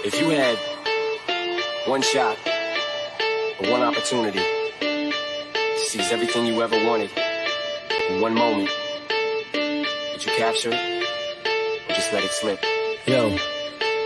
If you had one shot or one opportunity to seize everything you ever wanted in one moment, would you capture it or just let it slip? Yo.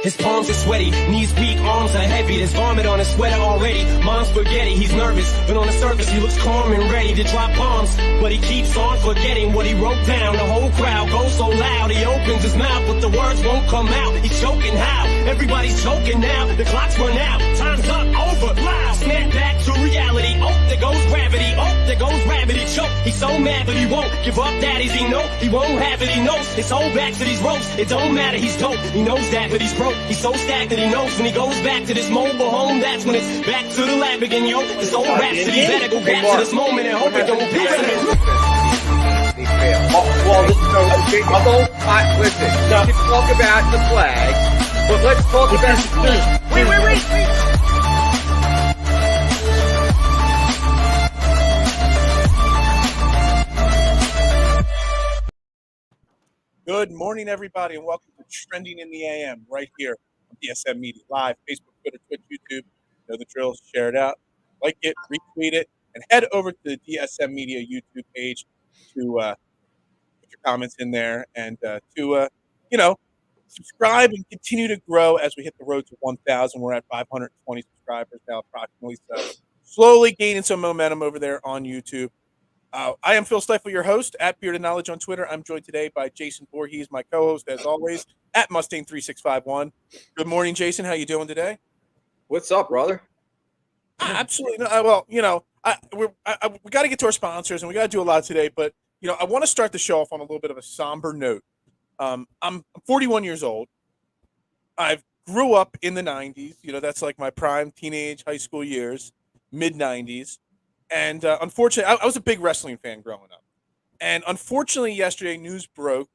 His palms are sweaty, knees weak, arms are heavy. There's vomit on his sweater already. Mom's spaghetti, he's nervous, but on the surface he looks calm and ready to drop bombs. But he keeps on forgetting what he wrote down. The whole crowd goes so loud, he opens his mouth, but the words won't come out. He's choking how? Everybody's choking now. The clock's run out, time's up, over, loud. Snap back to reality. Oh, there goes gravity. Oh, there goes rabbit. He choke. He's so mad, but he won't give up. Daddies, he know he won't have it. He knows his whole back to these ropes. It don't matter, he's dope. He knows that, but he's broke. He's so stacked that he knows when he goes back to this mobile home, that's when it's back to the lab again, yo. This old rhapsody better go back to this moment and hope it don't pass him. Listen, we can talk about the flag, but let's talk about Wait. Good morning, everybody, and welcome to Trending in the AM right here on DSM Media Live, Facebook, Twitter, Twitch, YouTube. You know the drill. Share it out, like it, retweet it, and head over to the DSM Media YouTube page to put your comments in there and to subscribe and continue to grow as we hit the road to 1,000. We're at 520 subscribers now, approximately. So slowly gaining some momentum over there on YouTube. I am Phil Stifle, your host, at Bearded Knowledge on Twitter. I'm joined today by Jason Voorhees, my co-host, as always, at Mustang3651. Good morning, Jason. How you doing today? What's up, brother? Absolutely. We got to get to our sponsors, and we got to do a lot today. But, I want to start the show off on a little bit of a somber note. I'm 41 years old. I grew up in the 90s. That's like my prime teenage high school years, mid-90s. And unfortunately, I was a big wrestling fan growing up. And unfortunately, yesterday, news broke,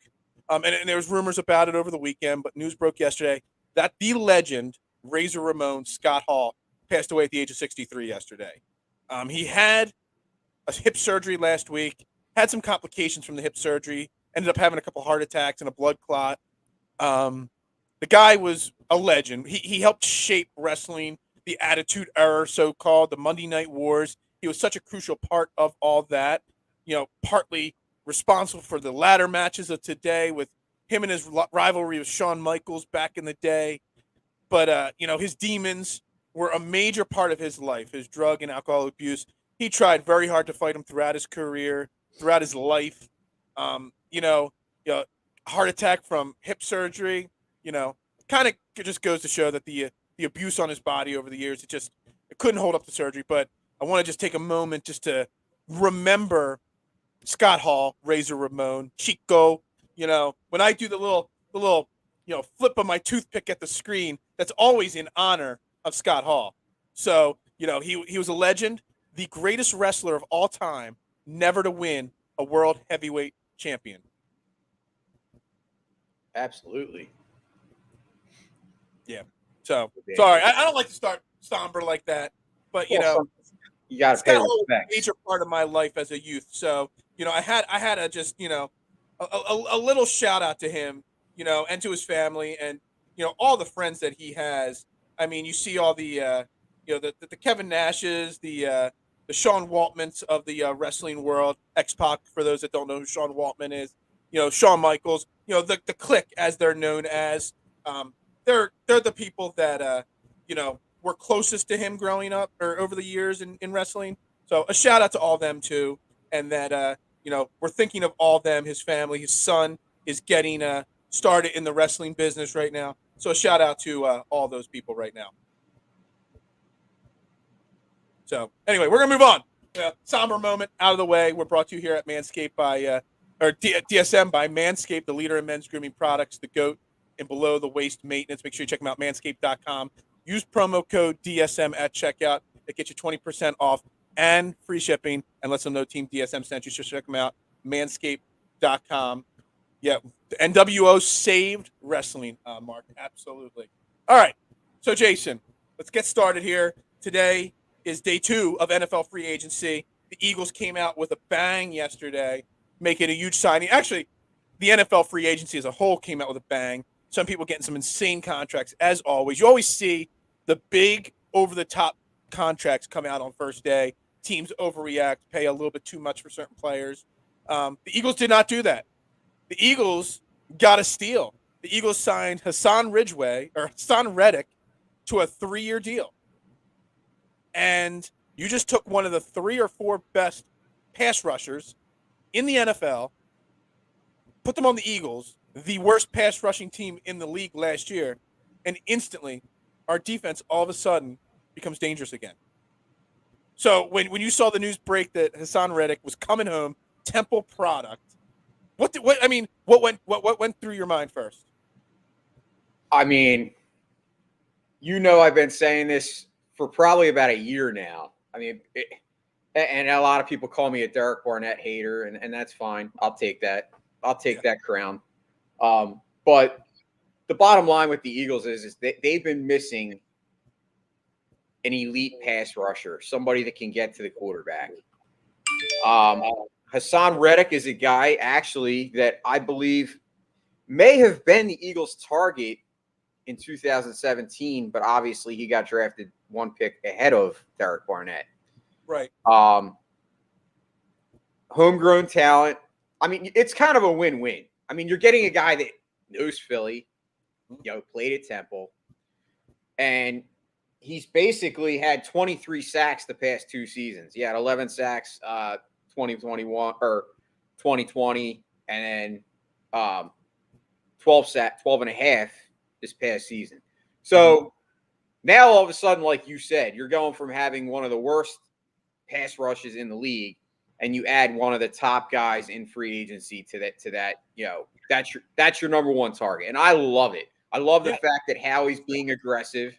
and there was rumors about it over the weekend, but news broke yesterday that the legend, Razor Ramon Scott Hall, passed away at the age of 63 yesterday. He had a hip surgery last week, had some complications from the hip surgery, ended up having a couple heart attacks and a blood clot. The guy was a legend. He helped shape wrestling, the Attitude Era, so-called, the Monday Night Wars. He was such a crucial part of all that, partly responsible for the ladder matches of today with him and his rivalry with Shawn Michaels back in the day. But, his demons were a major part of his life, his drug and alcohol abuse. He tried very hard to fight them throughout his career, throughout his life. Heart attack from hip surgery, kind of just goes to show that the abuse on his body over the years, it couldn't hold up the surgery. But I want to just take a moment just to remember Scott Hall, Razor Ramon, Chico. When I do the little flip of my toothpick at the screen, that's always in honor of Scott Hall. So, he was a legend, the greatest wrestler of all time, never to win a world heavyweight champion. Absolutely. Yeah. So, sorry, I don't like to start somber like that, but, you got to pay respect. A major part of my life as a youth. So, I had a just, a little shout out to him, and to his family and, all the friends that he has. I mean, you see all the, the Kevin Nashes, the Sean Waltmans of the wrestling world, X-Pac, for those that don't know who Sean Waltman is, Shawn Michaels, the Clique, as they're known as. They're the people that, were closest to him growing up or over the years in wrestling. So a shout out to all them too. And that, we're thinking of all them, his family, his son is getting started in the wrestling business right now. So a shout out to all those people right now. So anyway, we're going to move on. Somber moment out of the way. We're brought to you here at Manscaped by, DSM by Manscaped, the leader in men's grooming products, the GOAT and below the waist maintenance. Make sure you check them out, manscaped.com. Use promo code DSM at checkout. It gets you 20% off and free shipping. And let them know Team DSM sent you. So check them out, manscaped.com. Yeah, the NWO saved wrestling, Mark. Absolutely. All right. So, Jason, let's get started here. Today is day 2 of NFL free agency. The Eagles came out with a bang yesterday, making a huge signing. Actually, the NFL free agency as a whole came out with a bang, Some people getting some insane contracts. As always, you always see the big over-the-top contracts come out on first day. Teams overreact, pay a little bit too much for certain players. The Eagles did not do that. The Eagles got a steal. The Eagles signed Hassan Reddick to a 3-year deal. And you just took one of the 3 or 4 best pass rushers in the NFL, put them on the Eagles, the worst pass rushing team in the league last year, and instantly our defense all of a sudden becomes dangerous again. So when you saw the news break that Hassan Reddick was coming home, Temple product, what went through your mind first? I mean, I've been saying this for probably about a year now. I mean, and a lot of people call me a Derek Barnett hater, and that's fine. I'll take that. I'll take that crown. But the bottom line with the Eagles is they've been missing an elite pass rusher, somebody that can get to the quarterback. Hassan Reddick is a guy actually that I believe may have been the Eagles' target in 2017, but obviously he got drafted 1 pick ahead of Derek Barnett. Right. Homegrown talent. I mean, it's kind of a win-win. I mean, you're getting a guy that knows Philly, played at Temple, and he's basically had 23 sacks the past 2 seasons. He had 11 sacks 2021 or 2020, and then 12 and a half this past season. So now all of a sudden, like you said, you're going from having one of the worst pass rushes in the league, and you add one of the top guys in free agency to that, that's your number one target. And I love it. I love the fact that Howie's being aggressive.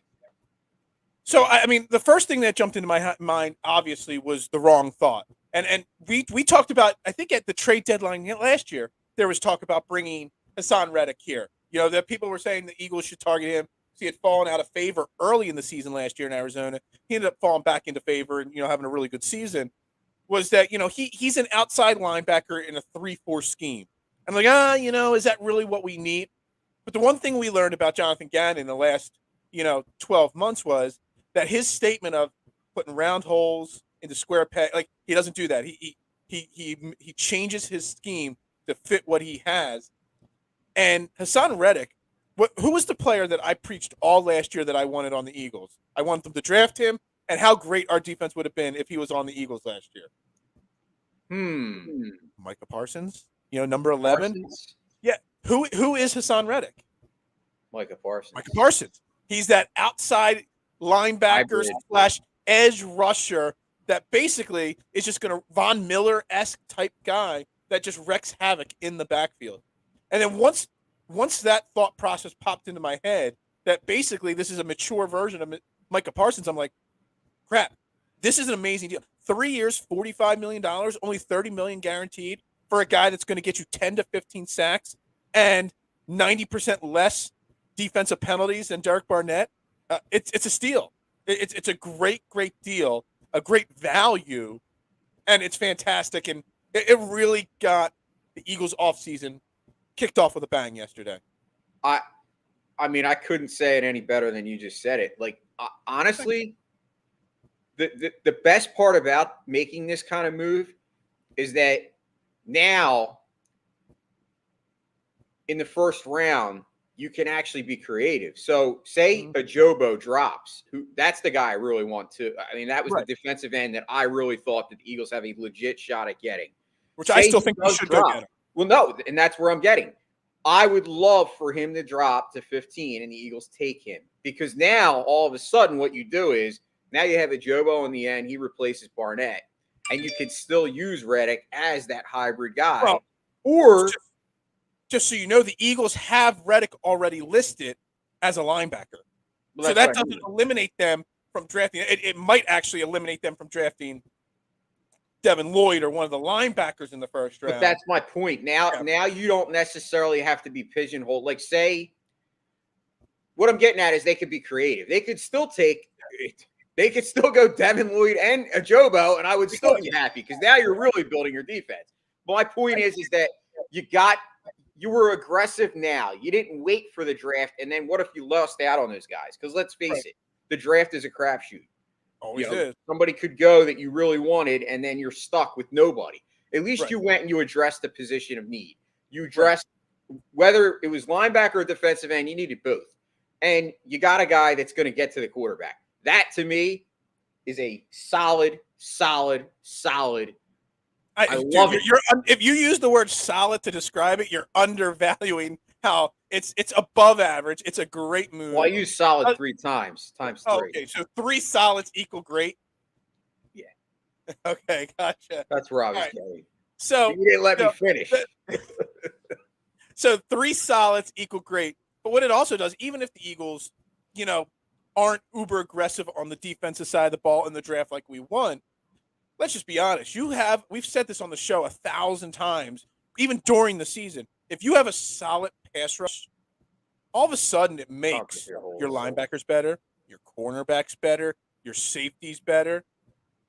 So, I mean, the first thing that jumped into my mind, obviously, was the wrong thought. And we talked about, I think at the trade deadline last year, there was talk about bringing Hassan Reddick here. That people were saying the Eagles should target him. He had fallen out of favor early in the season last year in Arizona. He ended up falling back into favor and, having a really good season. Was that, he's an outside linebacker in a 3-4 scheme. I'm like, is that really what we need? But the one thing we learned about Jonathan Gannon in the last, 12 months was that his statement of putting round holes into square peg, like he doesn't do that. He changes his scheme to fit what he has. And Hassan Reddick, who was the player that I preached all last year that I wanted on the Eagles? I wanted them to draft him, and how great our defense would have been if he was on the Eagles last year. Micah Parsons, number 11. Parsons? Yeah. Who is Hassan Reddick? Micah Parsons. Micah Parsons. He's that outside linebacker / edge rusher that basically is just going to Von Miller-esque type guy that just wrecks havoc in the backfield. And then once that thought process popped into my head, that basically this is a mature version of Micah Parsons, I'm like, crap, this is an amazing deal. 3 years, $45 million, only $30 million guaranteed for a guy that's going to get you 10 to 15 sacks and 90% less defensive penalties than Derek Barnett. It's a steal. It's a great deal, a great value, and it's fantastic. And it really got the Eagles offseason kicked off with a bang yesterday. I mean, I couldn't say it any better than you just said it. Like, honestly, the best part about making this kind of move is that now in the first round, you can actually be creative. So say a Jobo drops, that's the guy I really want to. I mean, that was the defensive end that I really thought that the Eagles have a legit shot at getting. Which I still think we should go get him. Well, no, and that's where I'm getting. I would love for him to drop to 15 and the Eagles take him, because now all of a sudden what you do is now you have a Jobo in the end. He replaces Barnett, and you can still use Reddick as that hybrid guy. Well, or just so you know, the Eagles have Reddick already listed as a linebacker. Well, so that doesn't eliminate them from drafting. It might actually eliminate them from drafting Devin Lloyd or one of the linebackers in the first round. But that's my point. Now you don't necessarily have to be pigeonholed. Like, say, what I'm getting at is they could be creative. They could still go Devin Lloyd and a Jobo, and I would still be happy, because now you're really building your defense. But my point is that you were aggressive now. You didn't wait for the draft. And then what if you lost out on those guys? Because let's face it, the draft is a crapshoot. Always is. Somebody could go that you really wanted, and then you're stuck with nobody. At least Right. you went and you addressed the position of need. You addressed whether it was linebacker or defensive end, you needed both. And you got a guy that's going to get to the quarterback. That, to me, is a solid. I love it. If you use the word solid to describe it, you're undervaluing how it's above average. It's a great move. Well, I use solid 3 times 3. Okay, so 3 solids equal great. Yeah. Okay, gotcha. That's where I was going. So you didn't let me finish. So 3 solids equal great. But what it also does, even if the Eagles, aren't uber aggressive on the defensive side of the ball in the draft like we want, let's just be honest. We've said this on the show 1,000 times, even during the season. If you have a solid pass rush, all of a sudden it makes your linebackers better, your cornerbacks better, your safeties better.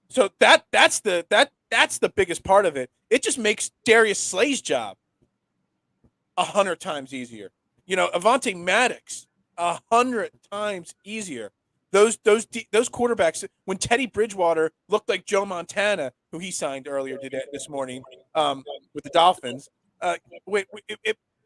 So that's the biggest part of it. It just makes Darius Slay's job 100 times easier. Avonte Maddox 100 times easier. Those quarterbacks, when Teddy Bridgewater looked like Joe Montana, who he signed earlier this morning with the Dolphins,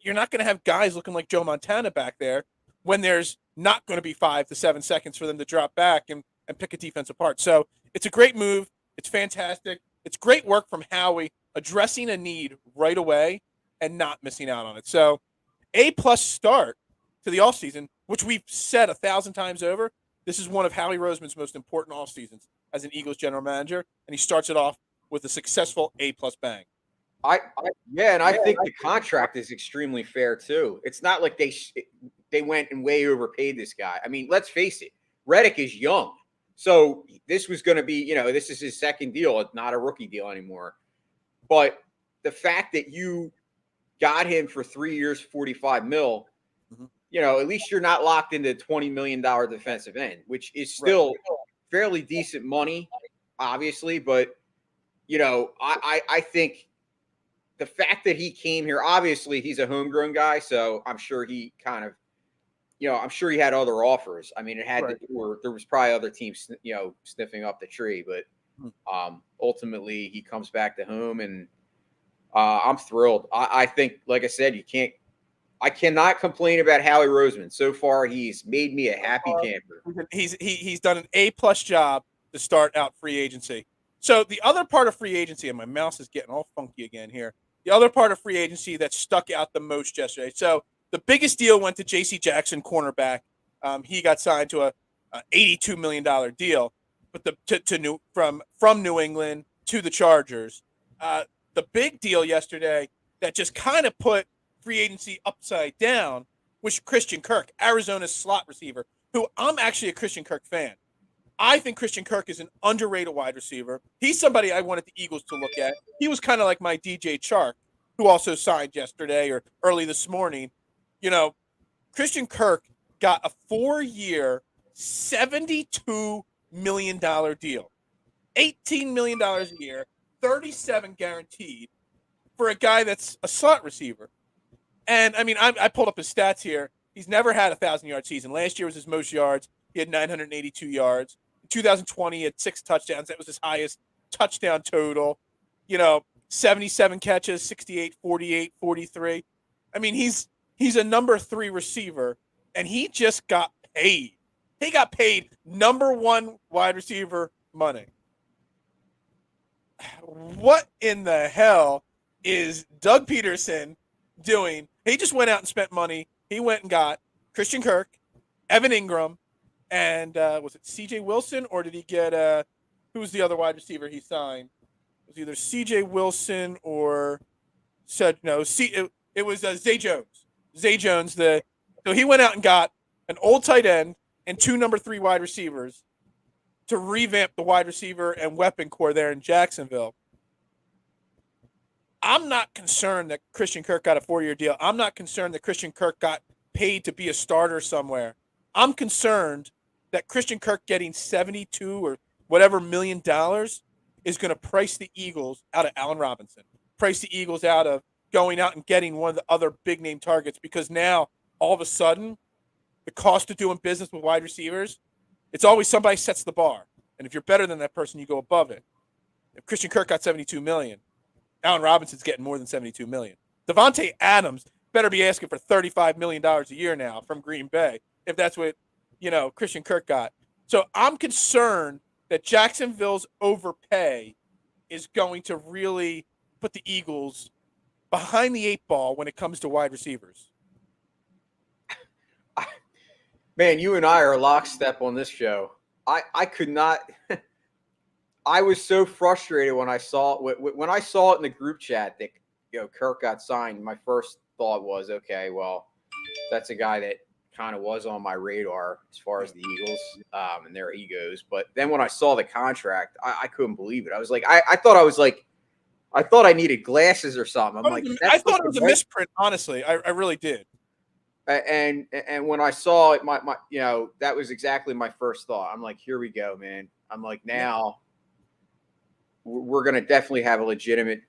you're not going to have guys looking like Joe Montana back there when there's not going to be 5 to 7 seconds for them to drop back and pick a defense apart. So it's a great move. It's fantastic. It's great work from Howie, addressing a need right away and not missing out on it. So A+ start to the offseason, which we've said 1,000 times over. This is one of Howie Roseman's most important off seasons as an Eagles general manager, and he starts it off with a successful A+ bang. I think the contract is extremely fair too. It's not like they went and way overpaid this guy. I mean, let's face it, Reddick is young, so this was going to be, this is his second deal. It's not a rookie deal anymore. But the fact that you got him for 3 years, $45 million. At least you're not locked into $20 million defensive end, which is still fairly decent money, obviously. But, I think the fact that he came here, obviously he's a homegrown guy. So I'm sure he kind of, I'm sure he had other offers. I mean, there was probably other teams, sniffing up the tree. But ultimately he comes back to home, and I'm thrilled. I think, like I said, I cannot complain about Howie Roseman. So far, he's made me a happy camper. He's done an A+ job to start out free agency. So the other part of free agency, and my mouse is getting all funky again here. The other part of free agency that stuck out the most yesterday. So the biggest deal went to J.C. Jackson, cornerback. He got signed to a $82 million deal, but from New England to the Chargers. The big deal yesterday that just kind of put free agency upside down was Christian Kirk, Arizona's slot receiver, who I'm actually a Christian Kirk fan. I think Christian Kirk is an underrated wide receiver. He's somebody I wanted the Eagles to look at. He was kind of like my DJ Chark, who also signed yesterday or early this morning. Christian Kirk got a 4-year, $72 million deal. $18 million a year, 37 guaranteed for a guy that's a slot receiver. And, I mean, I pulled up his stats here. He's never had a 1,000-yard season. Last year was his most yards. He had 982 yards. In 2020, he had 6 touchdowns. That was his highest touchdown total. 77 catches, 68, 48, 43. I mean, he's a number 3 receiver, and he just got paid. He got paid number 1 wide receiver money. What in the hell is Doug Peterson doing? He just went out and spent money. He went and got Christian Kirk, Evan Ingram, and was it C.J. Wilson, or did he get who was the other wide receiver he signed? It was either C.J. Wilson or it was Zay Jones. Zay Jones. So he went out and got an old tight end and 2 number 3 wide receivers to revamp the wide receiver and weapon core there in Jacksonville. I'm not concerned that Christian Kirk got a 4-year deal. I'm not concerned that Christian Kirk got paid to be a starter somewhere. I'm concerned that Christian Kirk getting $72 or whatever $1 million is going to price the Eagles out of Allen Robinson, price the Eagles out of going out and getting one of the other big name targets, because now all of a sudden the cost of doing business with wide receivers, it's always somebody sets the bar. And if you're better than that person, you go above it. If Christian Kirk got $72 million, Allen Robinson's getting more than $72 million. Devontae Adams better be asking for $35 million a year now from Green Bay, if that's what, Christian Kirk got. So I'm concerned that Jacksonville's overpay is going to really put the Eagles behind the 8 ball when it comes to wide receivers. Man, you and I are lockstep on this show. I could not. I was so frustrated when I saw it in the group chat that Kirk got signed. My first thought was, okay, well, that's a guy that kind of was on my radar as far as the Eagles and their egos. But then when I saw the contract, I couldn't believe it. I was like, I thought I needed glasses or something. I thought it was a misprint. Honestly, I really did. And when I saw it, my that was exactly my first thought. I'm like, here we go, man. I'm like, now we're going to definitely have a legitimate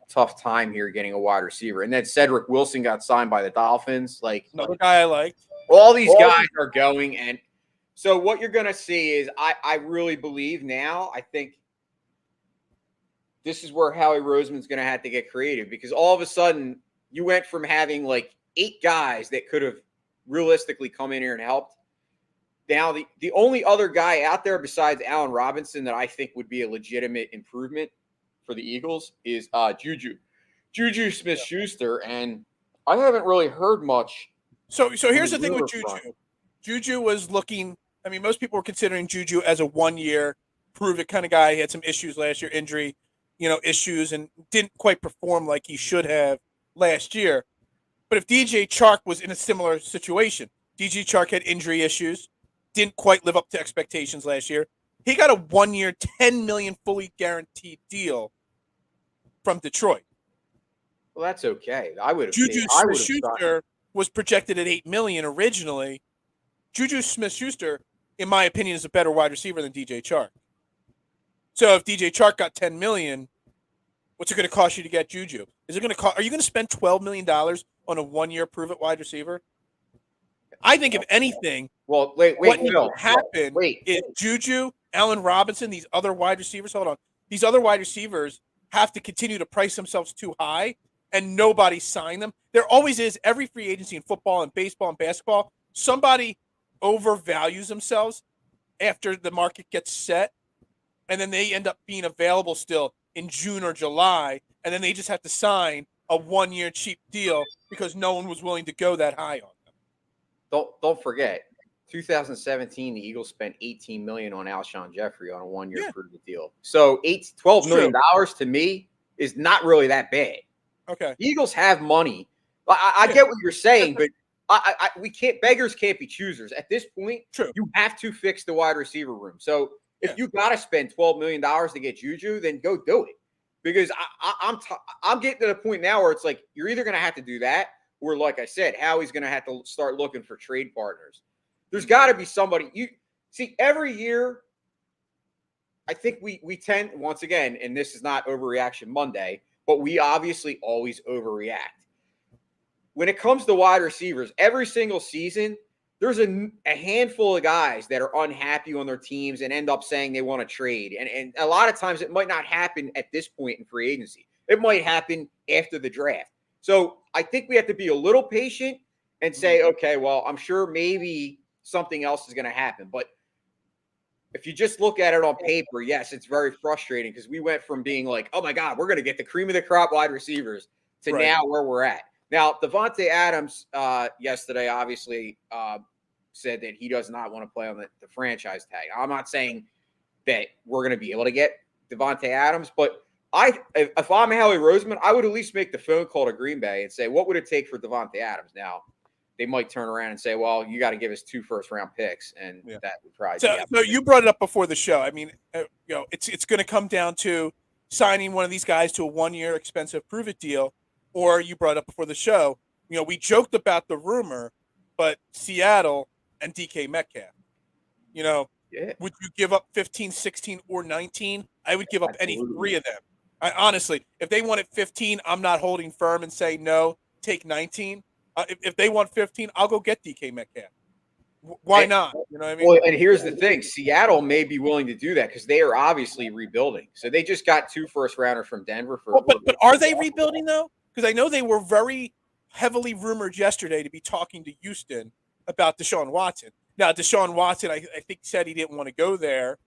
tough time here getting a wide receiver. And then Cedric Wilson got signed by the Dolphins. Like, another guy I liked. All these guys are going. And so what you're going to see is I really believe now, I think this is where Howie Roseman's going to have to get creative, because all of a sudden you went from having like 8 guys that could have realistically come in here and helped. Now, the only other guy out there besides Allen Robinson that I think would be a legitimate improvement for the Eagles is Juju Smith-Schuster, and I haven't really heard much. So here's the thing with Juju. Juju was looking – I mean, most people were considering Juju as a one-year prove-it kind of guy. He had some issues last year, injury, issues, and didn't quite perform like he should have last year. But if DJ Chark was in a similar situation, DJ Chark had injury issues, didn't quite live up to expectations last year. He got a 1-year, $10 million fully guaranteed deal from Detroit. Well, that's okay. I would have. Juju Smith-Schuster was projected at $8 million originally. Juju Smith-Schuster, in my opinion, is a better wide receiver than DJ Chark. So if DJ Chark got $10 million, what's it going to cost you to get Juju? Is it going to cost? Are you going to spend $12 million on a 1-year prove-it wide receiver? I think if anything, what needs to happen is Juju, Allen Robinson, these other wide receivers. Hold on, these other wide receivers have to continue to price themselves too high, and nobody sign them. There always is, every free agency in football and baseball and basketball, somebody overvalues themselves after the market gets set, and then they end up being available still in June or July, and then they just have to sign a 1-year cheap deal because no one was willing to go that high on them. Don't forget, 2017, the Eagles spent $18 million on Alshon Jeffrey on a 1-year prove-it deal. So $12 million to me is not really that bad. Okay, the Eagles have money. I get what you're saying, but we can't. Beggars can't be choosers. At this point, you have to fix the wide receiver room. So if you got to spend $12 million to get Juju, then go do it. Because I'm getting to the point now where it's like you're either going to have to do that, or like I said, Howie's going to have to start looking for trade partners. There's got to be somebody. You see, every year, I think we tend, once again, and this is not Overreaction Monday, but we obviously always overreact. When it comes to wide receivers, every single season, there's a handful of guys that are unhappy on their teams and end up saying they want to trade. And a lot of times it might not happen at this point in free agency. It might happen after the draft. So I think we have to be a little patient and say, okay, well, I'm sure maybe something else is going to happen. But if you just look at it on paper, yes, it's very frustrating because we went from being like, oh my God, we're going to get the cream of the crop wide receivers to now where we're at. Now, Davante Adams yesterday obviously said that he does not want to play on the franchise tag. I'm not saying that we're going to be able to get Davante Adams, but if I'm Howie Roseman, I would at least make the phone call to Green Bay and say, what would it take for Davante Adams? Now, they might turn around and say, well, you got to give us 2 first-round picks, and that would probably so you brought it up before the show. I mean, it's going to come down to signing one of these guys to a 1-year expensive prove-it deal, or you brought up before the show, we joked about the rumor, but Seattle and DK Metcalf, would you give up 15, 16, or 19? I would give up any 3 of them. I honestly, if they wanted 15, I'm not holding firm and saying no, take 19. If they want 15, I'll go get DK Metcalf. Why And, not? You know what I mean? well, and here's the thing: Seattle may be willing to do that because they are obviously rebuilding. So they just got 2 first-rounders from Denver for. But are they rebuilding though? Because I know they were very heavily rumored yesterday to be talking to Houston about Deshaun Watson. Now, Deshaun Watson, I think, said he didn't want to go there,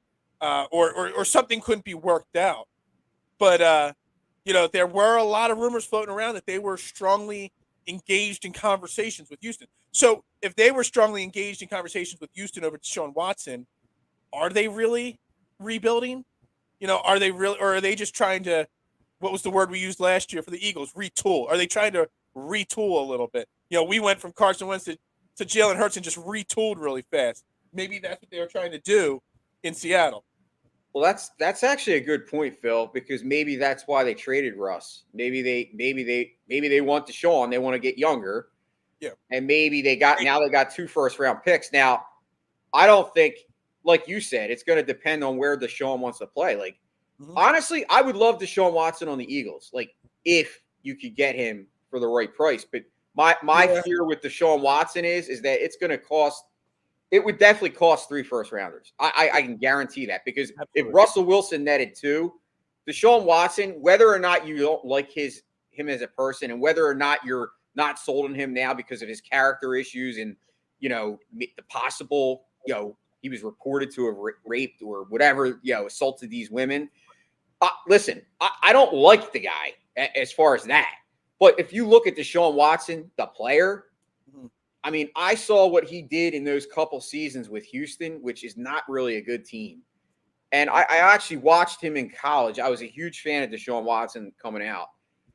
or something couldn't be worked out. But there were a lot of rumors floating around that they were strongly engaged in conversations with Houston. So if they were strongly engaged in conversations with Houston over Deshaun Watson, are they really rebuilding? Are they really, or are they just trying to, what was the word we used last year for the Eagles? Retool. Are they trying to retool a little bit? We went from Carson Wentz to Jalen Hurts and just retooled really fast. Maybe that's what they were trying to do in Seattle. Well, that's actually a good point, Phil, because maybe that's why they traded Russ. Maybe they want Deshaun. They want to get younger. Yeah. And maybe they got 2 first-round picks. Now, I don't think, like you said, it's going to depend on where Deshaun wants to play. Like, honestly, I would love Deshaun Watson on the Eagles, like, if you could get him for the right price. But my fear with Deshaun Watson is that it's going to cost – it would definitely cost 3 first-rounders. I can guarantee that because If Russell Wilson netted 2, Deshaun Watson, whether or not you don't like him as a person and whether or not you're not sold on him now because of his character issues and, the possible, he was reported to have raped or whatever, assaulted these women. Listen, I don't like the guy as far as that. But if you look at Deshaun Watson, the player, I mean, I saw what he did in those couple seasons with Houston, which is not really a good team. And I actually watched him in college. I was a huge fan of Deshaun Watson coming out.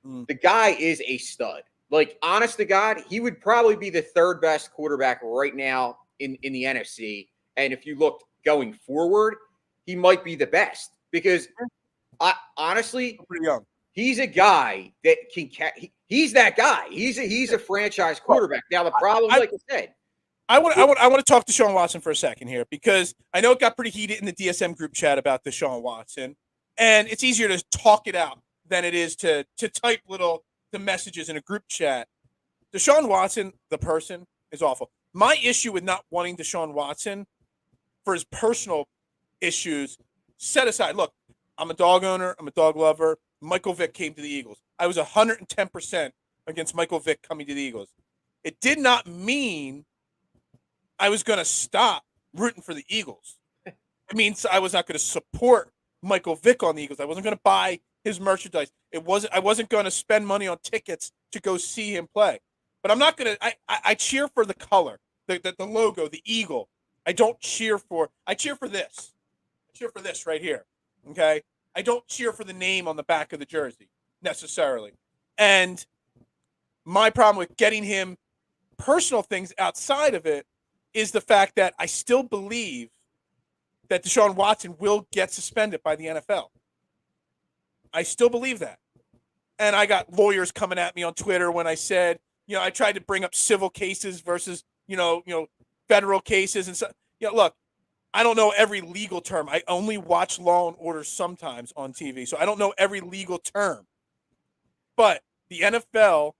The guy is a stud. Like, honest to God, he would probably be the 3rd best quarterback right now in the NFC. And if you looked going forward, he might be the best because honestly, pretty young. He's a guy that can he's that guy. He's a franchise quarterback. Now the problem, like I said, I want to talk to Deshaun Watson for a second here because I know it got pretty heated in the DSM group chat about Deshaun Watson, and it's easier to talk it out than it is to type the messages in a group chat. Deshaun Watson, the person, is awful. My issue with not wanting Deshaun Watson for his personal issues set aside. Look, I'm a dog owner. I'm a dog lover. Michael Vick came to the Eagles. I was 110% against Michael Vick coming to the Eagles. It did not mean I was going to stop rooting for the Eagles. It means I was not going to support Michael Vick on the Eagles. I wasn't going to buy his merchandise. I wasn't going to spend money on tickets to go see him play. But I'm not going to I cheer for the color, the logo, the eagle. I cheer for this. I cheer for this right here. Okay? I don't cheer for the name on the back of the jersey necessarily. And my problem with getting him personal things outside of it is the fact that I still believe that Deshaun Watson will get suspended by the NFL. I still believe that. And I got lawyers coming at me on Twitter when I said, I tried to bring up civil cases versus, federal cases and so. Look, I don't know every legal term. I only watch Law and Order sometimes on TV, so I don't know every legal term. But the NFL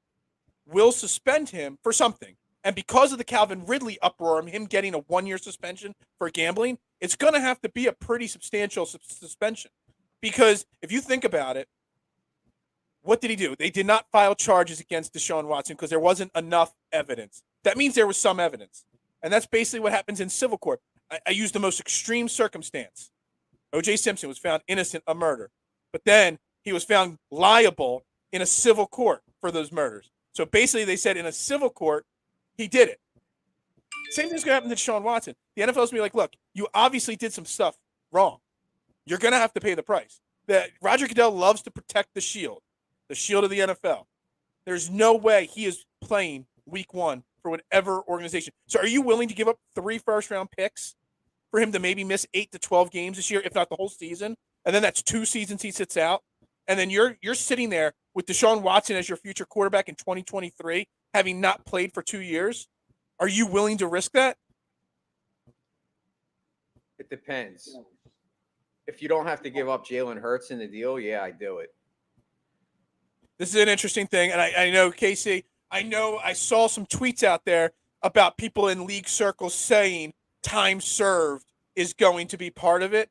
will suspend him for something. And because of the Calvin Ridley uproar and him getting a 1-year suspension for gambling, it's going to have to be a pretty substantial suspension. Because if you think about it, what did he do? They did not file charges against Deshaun Watson because there wasn't enough evidence. That means there was some evidence. And that's basically what happens in civil court. I use the most extreme circumstance. O.J. Simpson was found innocent of murder, but then he was found liable in a civil court for those murders. So basically they said in a civil court, he did it. Same thing's going to happen to Deshaun Watson. The NFL's going to be like, look, you obviously did some stuff wrong. You're going to have to pay the price. Roger Goodell loves to protect the shield of the NFL. There's no way he is playing week 1 for whatever organization. So are you willing to give up 3 first-round picks for him to maybe miss 8 to 12 games this year, if not the whole season? And then that's 2 seasons he sits out. And then you're sitting there with Deshaun Watson as your future quarterback in 2023, having not played for 2 years. Are you willing to risk that? It depends. If you don't have to give up Jalen Hurts in the deal, yeah, I do it. This is an interesting thing, and I know, Casey, I saw some tweets out there about people in league circles saying time served is going to be part of it.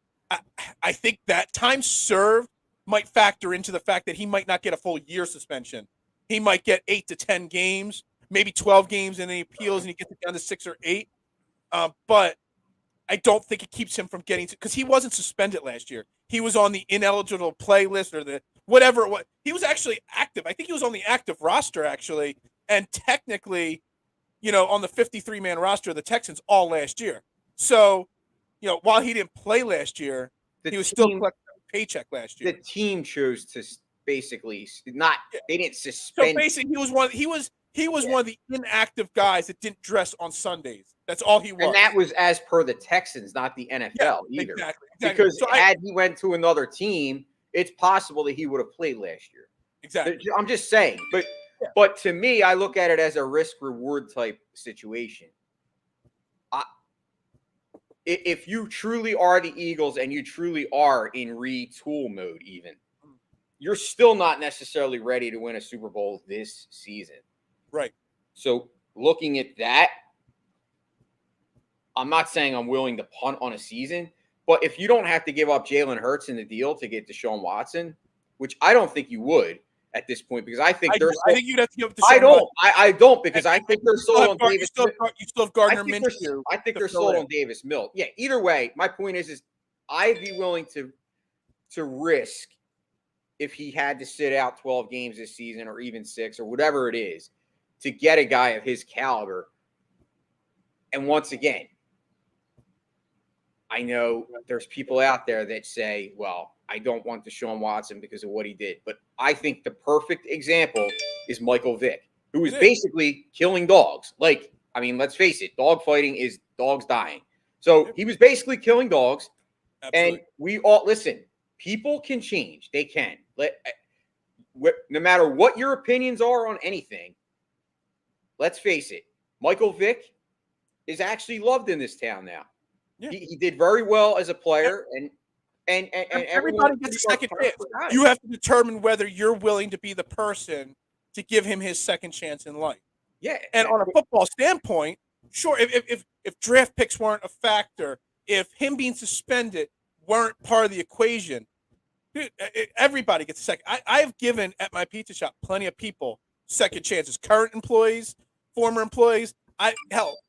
I think that time served might factor into the fact that he might not get a full year suspension. He might get 8 to 10 games, maybe 12 games, and then he appeals and he gets it down to 6 or 8. But I don't think it keeps him from getting to, because he wasn't suspended last year. He was on the ineligible play list or the whatever it was. He was actually active. I think he was on the active roster, actually, and technically, on the 53-man roster of the Texans all last year. So, while he didn't play last year, he was still collecting a paycheck last year. The team chose to basically not. They didn't suspend. So basically, he was one of the inactive guys that didn't dress on Sundays. That's all he was. And that was as per the Texans, not the NFL either. Exactly. Because had he went to another team, it's possible that he would have played last year. Exactly. I'm just saying. But to me, I look at it as a risk-reward type situation. If you truly are the Eagles and you truly are in retool mode even, you're still not necessarily ready to win a Super Bowl this season. Right. So looking at that, I'm not saying I'm willing to punt on a season, but if you don't have to give up Jalen Hurts in the deal to get Deshaun Watson, which I don't think you would at this point, because I think I think you'd have to give up Deshaun I don't. Watson. I don't, because I think they're sold on Davis. You still have Gardner Minshew. I think they're sold on Davis Mills. Yeah. Either way, my point is I'd be willing to risk, if he had to sit out 12 games this season or even 6 or whatever it is, to get a guy of his caliber. And once again, I know there's people out there that say, well, I don't want Deshaun Watson because of what he did. But I think the perfect example is Michael Vick, who is basically killing dogs. Let's face it, dog fighting is dogs dying. So he was basically killing dogs. Absolutely. And we all, listen, people can change. They can. No matter what your opinions are on anything, let's face it, Michael Vick is actually loved in this town now. Yeah. He did very well as a player, and everybody gets a second chance. You have to determine whether you're willing to be the person to give him his second chance in life. Yeah. And on a football standpoint, sure, if draft picks weren't a factor, if him being suspended weren't part of the equation, dude, everybody gets a second. I've given at my pizza shop plenty of people second chances, current employees, former employees.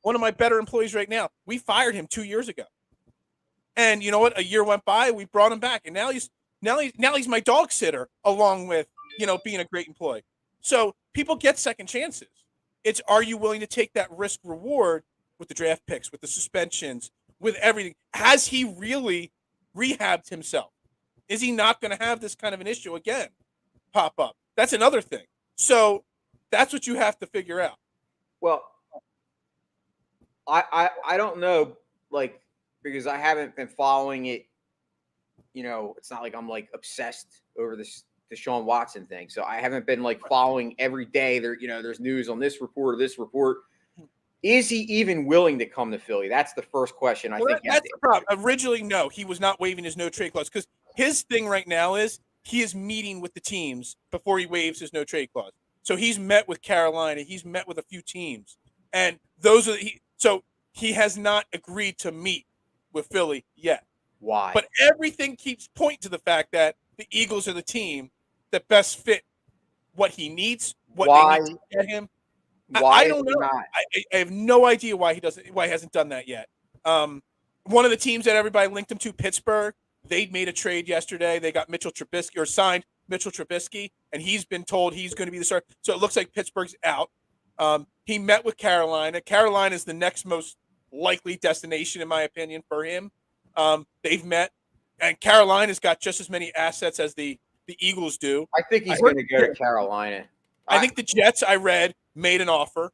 One of my better employees right now, we fired him 2 years ago. And you know what? A year went by, we brought him back, and now he's my dog sitter, along with being a great employee. So people get second chances. It's, are you willing to take that risk reward with the draft picks, with the suspensions, with everything? Has he really rehabbed himself? Is he not going to have this kind of an issue again pop up? That's another thing. So that's what you have to figure out. Well, I don't know, because I haven't been following it. It's not like I'm obsessed over this Deshaun Watson thing. So I haven't been following every day. There's news on this report or this report. Is he even willing to come to Philly? That's the first question. I think that's the problem. Originally, no, he was not waiving his no trade clause, because his thing right now is he is meeting with the teams before he waives his no trade clause. So he's met with Carolina. He's met with a few teams, and so he has not agreed to meet with Philly yet. Why? But everything keeps pointing to the fact that the Eagles are the team that best fit what he needs, what they need to get him. I don't know. I have no idea why he hasn't done that yet. One of the teams that everybody linked him to, Pittsburgh, they made a trade yesterday. They got Mitchell Trubisky, or signed Mitchell Trubisky, and he's been told he's going to be the starter. So it looks like Pittsburgh's out. He met with Carolina. Carolina is the next most likely destination, in my opinion, for him. They've met, and Carolina's got just as many assets as the Eagles do. I think he's going to go to Carolina. I think the Jets, I read, made an offer.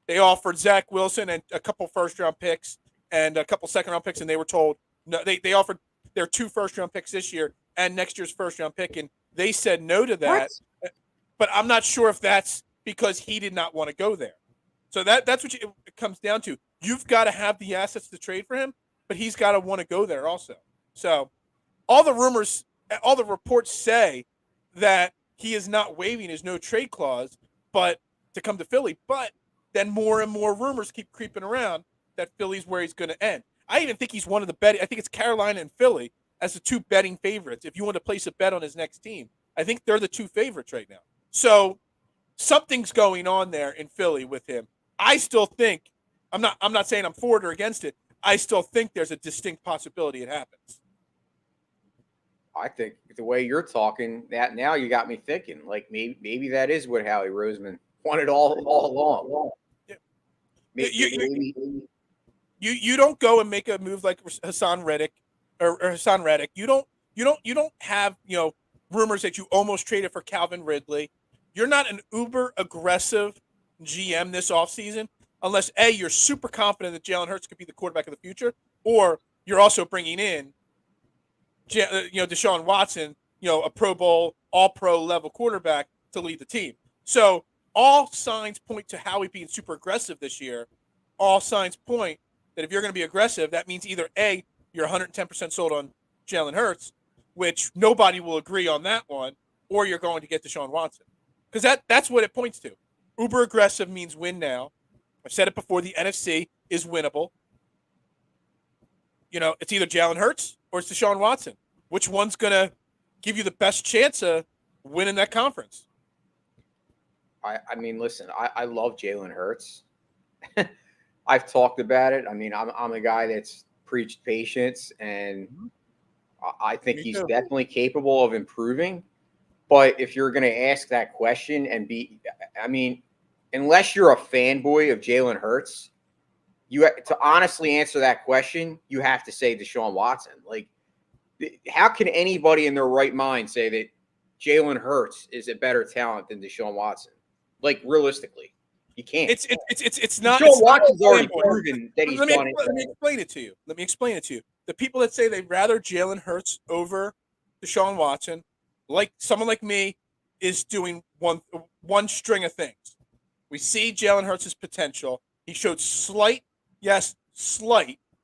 They offered Zach Wilson and a couple first-round picks and a couple second-round picks, and they were told no. They offered their 2 first-round picks this year and next year's first-round pick, and they said no to that. What? But I'm not sure if that's because he did not want to go there. So that's what it comes down to. You've got to have the assets to trade for him, but he's got to want to go there also. So all the rumors, all the reports say that he is not waiving his no trade clause, but to come to Philly. But then more and more rumors keep creeping around that Philly's where he's going to end. I even think he's one of the betting. I think it's Carolina and Philly as the two betting favorites. If you want to place a bet on his next team, I think they're the two favorites right now. So something's going on there in Philly with him. I still think I'm not saying I'm for it or against it. I still think there's a distinct possibility it happens. I think the way you're talking, that now you got me thinking. Like maybe that is what Howie Roseman wanted all along. Yeah. Maybe, you don't go and make a move like Hassan Reddick or Hassan Reddick. You don't have rumors that you almost traded for Calvin Ridley. You're not an uber aggressive GM this offseason unless A, you're super confident that Jalen Hurts could be the quarterback of the future, or you're also bringing in Deshaun Watson, a Pro Bowl, all-pro level quarterback to lead the team. So all signs point to Howie being super aggressive this year. All signs point that if you're going to be aggressive, that means either A, you're 110% sold on Jalen Hurts, which nobody will agree on that one, or you're going to get Deshaun Watson. Because that's what it points to. Uber aggressive means win now. I've said it before, the NFC is winnable. It's either Jalen Hurts or it's Deshaun Watson. Which one's going to give you the best chance of winning that conference? I mean, listen, I love Jalen Hurts. I've talked about it. I mean, I'm a guy that's preached patience, and I think he's definitely capable of improving. But if you're going to ask that question and unless you're a fanboy of Jalen Hurts, to honestly answer that question, you have to say Deshaun Watson. Like, how can anybody in their right mind say that Jalen Hurts is a better talent than Deshaun Watson? Like, realistically, you can't. It's not. Deshaun Watson's already proven that he's done it. Let me explain it to you. The people that say they'd rather Jalen Hurts over Deshaun Watson, like someone like me, is doing one string of things. We see Jalen Hurts' potential. He showed slight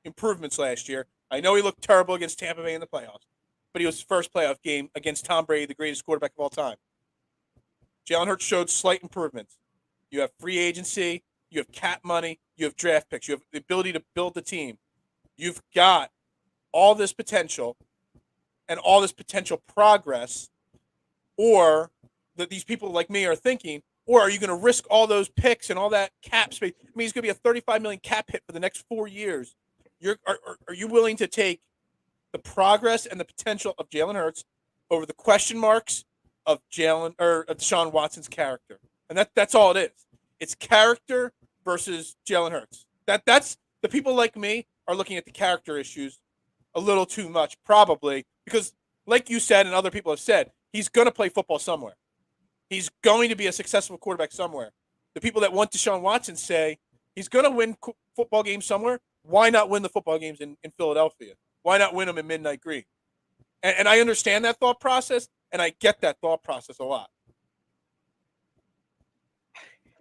improvements last year. I know he looked terrible against Tampa Bay in the playoffs, but he was his first playoff game against Tom Brady, the greatest quarterback of all time. Jalen Hurts showed slight improvements. You have free agency, you have cap money, you have draft picks, you have the ability to build the team. You've got all this potential and all this potential progress, or that these people like me are thinking, or are you going to risk all those picks and all that cap space? I mean, it's going to be a $35 million cap hit for the next 4 years. Are you willing to take the progress and the potential of Jalen Hurts over the question marks of Deshaun Watson's character? And that's all it is. It's character versus Jalen Hurts. That's the people like me are looking at the character issues a little too much, probably, because like you said and other people have said, he's going to play football somewhere. He's going to be a successful quarterback somewhere. The people that want Deshaun Watson say he's going to win football games somewhere. Why not win the football games in Philadelphia? Why not win them in Midnight Green? And I understand that thought process, and I get that thought process a lot.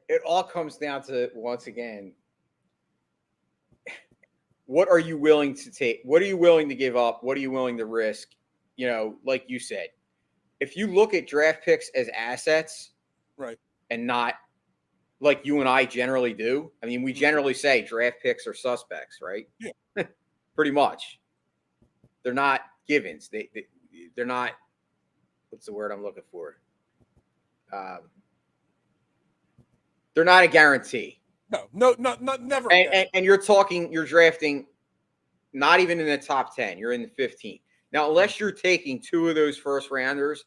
It all comes down to, once again, what are you willing to take? What are you willing to give up? What are you willing to risk? Like you said, if you look at draft picks as assets, right, and not like you and I generally do. I mean, we generally say draft picks are suspects, right? Yeah. Pretty much. They're not givens. They're not, what's the word I'm looking for? They're not a guarantee. No, never. And you're drafting not even in the top 10. You're in the 15. Now, unless you're taking 2 of those first rounders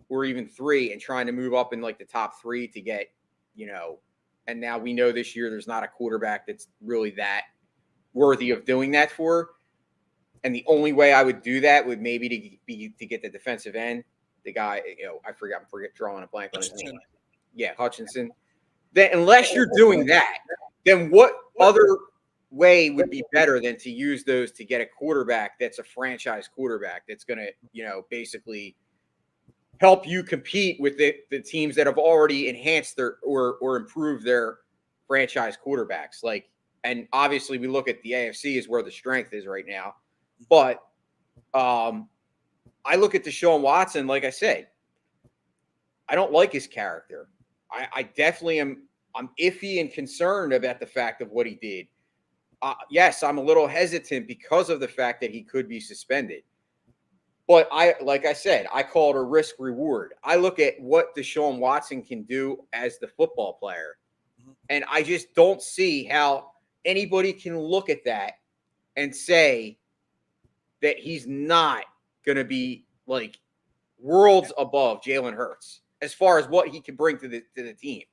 or even 3 and trying to move up in like the top 3 to get, and now we know this year there's not a quarterback that's really that worthy of doing that for. And the only way I would do that would maybe to get the defensive end, the guy, I forget drawing a blank on his name. Yeah, Hutchinson. Then unless you're doing that, then what other way would be better than to use those to get a quarterback that's a franchise quarterback that's going to, basically help you compete with the teams that have already enhanced their or improved their franchise quarterbacks. Like, and obviously we look at the AFC is where the strength is right now. But I look at Deshaun Watson, like I said, I don't like his character. I definitely am. I'm iffy and concerned about the fact of what he did. Yes, I'm a little hesitant because of the fact that he could be suspended. But like I said, I call it a risk reward. I look at what Deshaun Watson can do as the football player, and I just don't see how anybody can look at that and say that he's not going to be like worlds above Jalen Hurts as far as what he can bring to the team.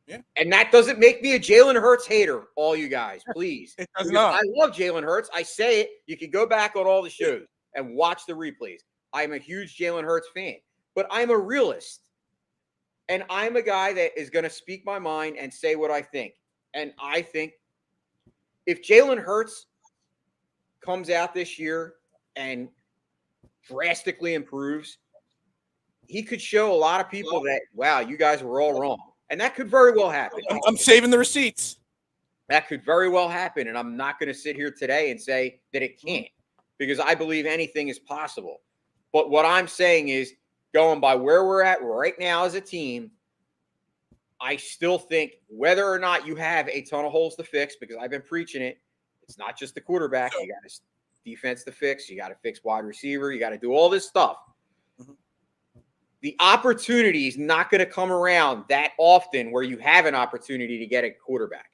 Yeah. And that doesn't make me a Jalen Hurts hater, all you guys, please. It does Because not. I love Jalen Hurts. I say it. You can go back on all the shows and watch the replays. I'm a huge Jalen Hurts fan, but I'm a realist. And I'm a guy that is going to speak my mind and say what I think. And I think if Jalen Hurts comes out this year and drastically improves, he could show a lot of people that, wow, you guys were all wrong. And that could very well happen. I'm saving the receipts. That could very well happen. And I'm not going to sit here today and say that it can't, because I believe anything is possible. But what I'm saying is, going by where we're at right now as a team, I still think whether or not you have a ton of holes to fix, because I've been preaching it, it's not just the quarterback. You got to defense to fix. You got to fix wide receiver. You got to do all this stuff. The opportunity is not going to come around that often where you have an opportunity to get a quarterback.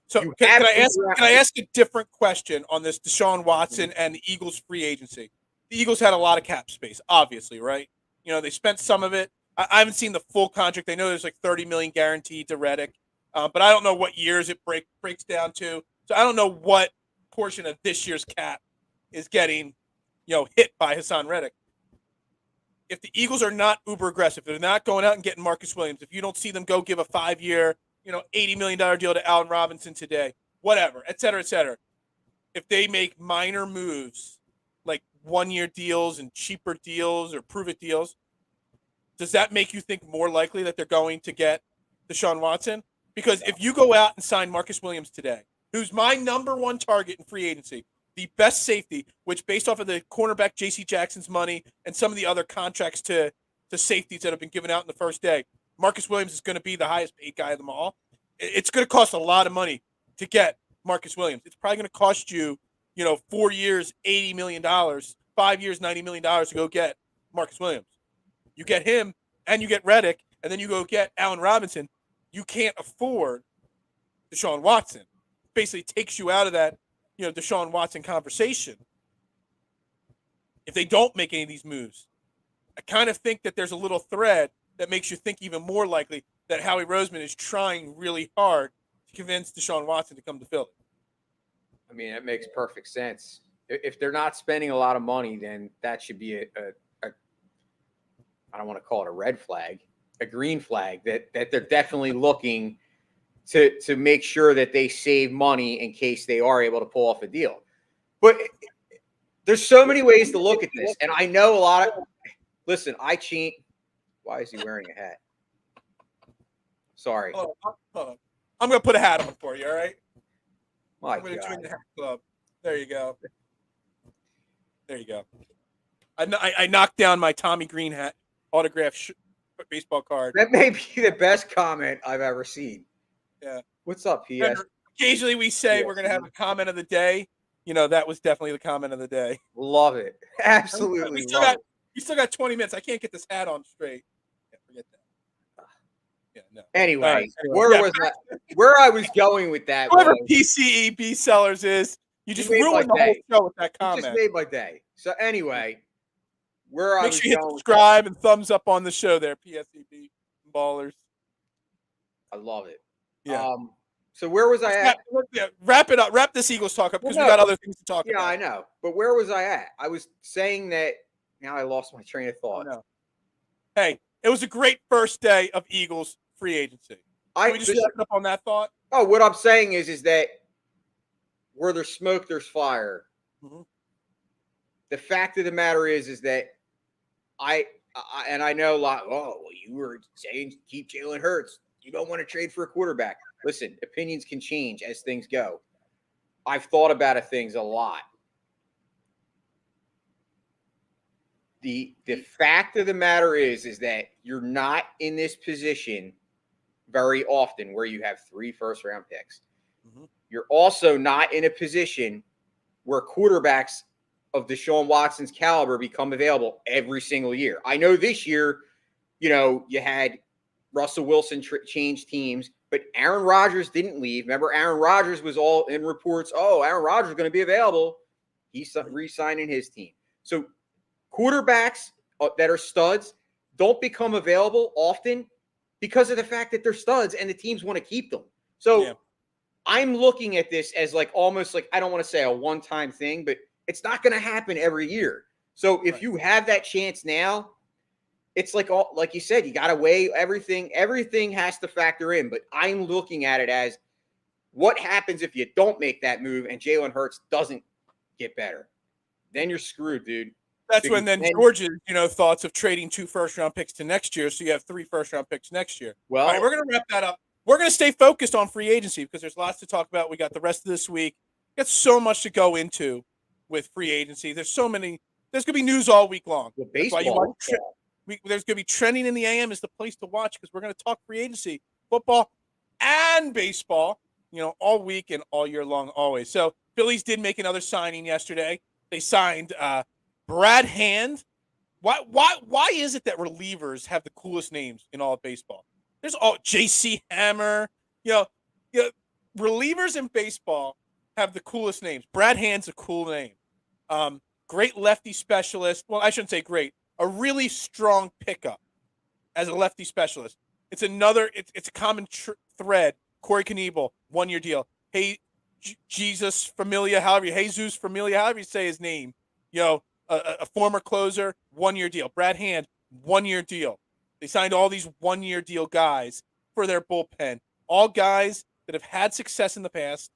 So can I ask a different question on this Deshaun Watson and the Eagles free agency? The Eagles had a lot of cap space, obviously, right? You know, they spent some of it. I haven't seen the full contract. I know there's like $30 million guaranteed to Reddick, but I don't know what years it breaks down to. So I don't know what portion of this year's cap is getting, hit by Hassan Reddick. If the Eagles are not uber aggressive, they're not going out and getting Marcus Williams, if you don't see them go give a 5-year, $80 million deal to Allen Robinson today, whatever, et cetera, if they make minor moves like 1-year deals and cheaper deals or prove-it deals, does that make you think more likely that they're going to get Deshaun Watson? Because if you go out and sign Marcus Williams today, who's my number one target in free agency, the best safety, which based off of the cornerback J.C. Jackson's money and some of the other contracts to safeties that have been given out in the first day, Marcus Williams is going to be the highest paid guy of them all. It's going to cost a lot of money to get Marcus Williams. It's probably going to cost you, 4 years, $80 million, 5 years, $90 million to go get Marcus Williams. You get him and you get Reddick, and then you go get Allen Robinson. You can't afford Deshaun Watson. Basically takes you out of that, Deshaun Watson conversation. If they don't make any of these moves, I kind of think that there's a little thread that makes you think even more likely that Howie Roseman is trying really hard to convince Deshaun Watson to come to Philly. I mean, that makes perfect sense. If they're not spending a lot of money, then that should be a I don't want to call it a red flag, a green flag, that they're definitely looking to make sure that they save money in case they are able to pull off a deal. But there's so many ways to look at this. And I know a lot of – listen, I cheat. Why is he wearing a hat? Sorry. Hold on. I'm going to put a hat on for you, all right? My I'm going to God. join the hat club. There you go. I knocked down my Tommy Green hat, autographed baseball card. That may be the best comment I've ever seen. Yeah. What's up, PS? Remember, occasionally we say we're going to have a comment of the day. That was definitely the comment of the day. Love it. Absolutely love it. You still got 20 minutes. I can't get this hat on straight. Yeah, forget that. Yeah, no. Anyway, where I was going with that whoever was PCEB Sellers is, you just made ruined my the whole day. show with that You just comment. made my day. So anyway, where I Make was sure you hit going, subscribe and thumbs up on the show there, PSEB Ballers. I love it. Yeah. So where was I at? Wrap it up. Wrap this Eagles talk up because we no. got other things to talk about. Yeah, I know. But where was I at? I was saying that now I lost my train of thought. Oh, no. Hey, it was a great first day of Eagles free agency. Can we just wrap it up on that thought? Oh, what I'm saying is that where there's smoke, there's fire. Mm-hmm. The fact of the matter is that I know a lot. Oh, well, you were saying keep Jalen Hurts. You don't want to trade for a quarterback. Listen, opinions can change as things go. I've thought about things a lot. The fact of the matter is that you're not in this position very often where you have 3 first-round picks. Mm-hmm. You're also not in a position where quarterbacks of Deshaun Watson's caliber become available every single year. I know this year, you had Russell Wilson change teams, but Aaron Rodgers didn't leave. Remember, Aaron Rodgers was all in reports. Oh, Aaron Rodgers is going to be available. He's re-signing his team. So quarterbacks that are studs don't become available often because of the fact that they're studs and the teams want to keep them. So I'm looking at this as like almost like, I don't want to say a one-time thing, but it's not going to happen every year. So if you have that chance now, it's like you said, you got to weigh everything. Everything has to factor in. But I'm looking at it as what happens if you don't make that move and Jalen Hurts doesn't get better? Then you're screwed, dude. That's when George's, thoughts of trading 2 first-round picks to next year, so you have 3 first-round picks next year. Well, all right, we're going to wrap that up. We're going to stay focused on free agency because there's lots to talk about. We got the rest of this week. We got so much to go into with free agency. There's so many. There's going to be news all week long. Well, baseball. There's going to be trending in the AM is the place to watch because we're going to talk free agency, football, and baseball, all week and all year long, always. So Phillies did make another signing yesterday. They signed Brad Hand. Why is it that relievers have the coolest names in all of baseball? There's all J.C. Hammer. Relievers in baseball have the coolest names. Brad Hand's a cool name. Great lefty specialist. Well, I shouldn't say great. A really strong pickup as a lefty specialist. It's a common thread. Corey Knievel, 1-year deal. Hey, Jesus Familia, however you say his name. A former closer, 1-year deal. Brad Hand, 1-year deal. They signed all these 1-year deal guys for their bullpen. All guys that have had success in the past,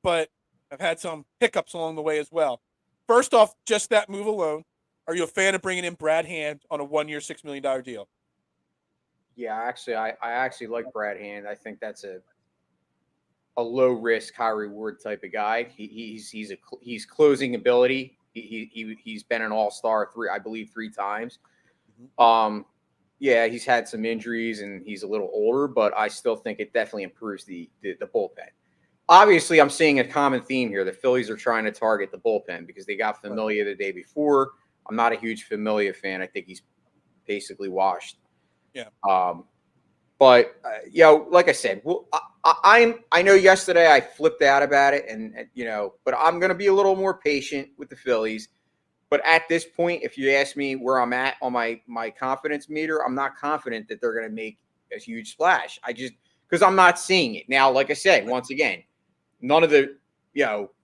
but have had some hiccups along the way as well. First off, just that move alone. Are you a fan of bringing in Brad Hand on a 1-year, $6 million deal? Yeah, actually, I actually like Brad Hand. I think that's a low risk, high reward type of guy. He's closing ability. He's been an all-star 3 times. Yeah, he's had some injuries and he's a little older, but I still think it definitely improves the bullpen. Obviously, I'm seeing a common theme here. The Phillies are trying to target the bullpen because they got Familia the day before. I'm not a huge Familia fan. I think he's basically washed. Yeah. But like I said, I know yesterday I flipped out about it, and but I'm going to be a little more patient with the Phillies. But at this point, if you ask me where I'm at on my confidence meter, I'm not confident that they're going to make a huge splash. Because I'm not seeing it now. Like I said, once again, none of the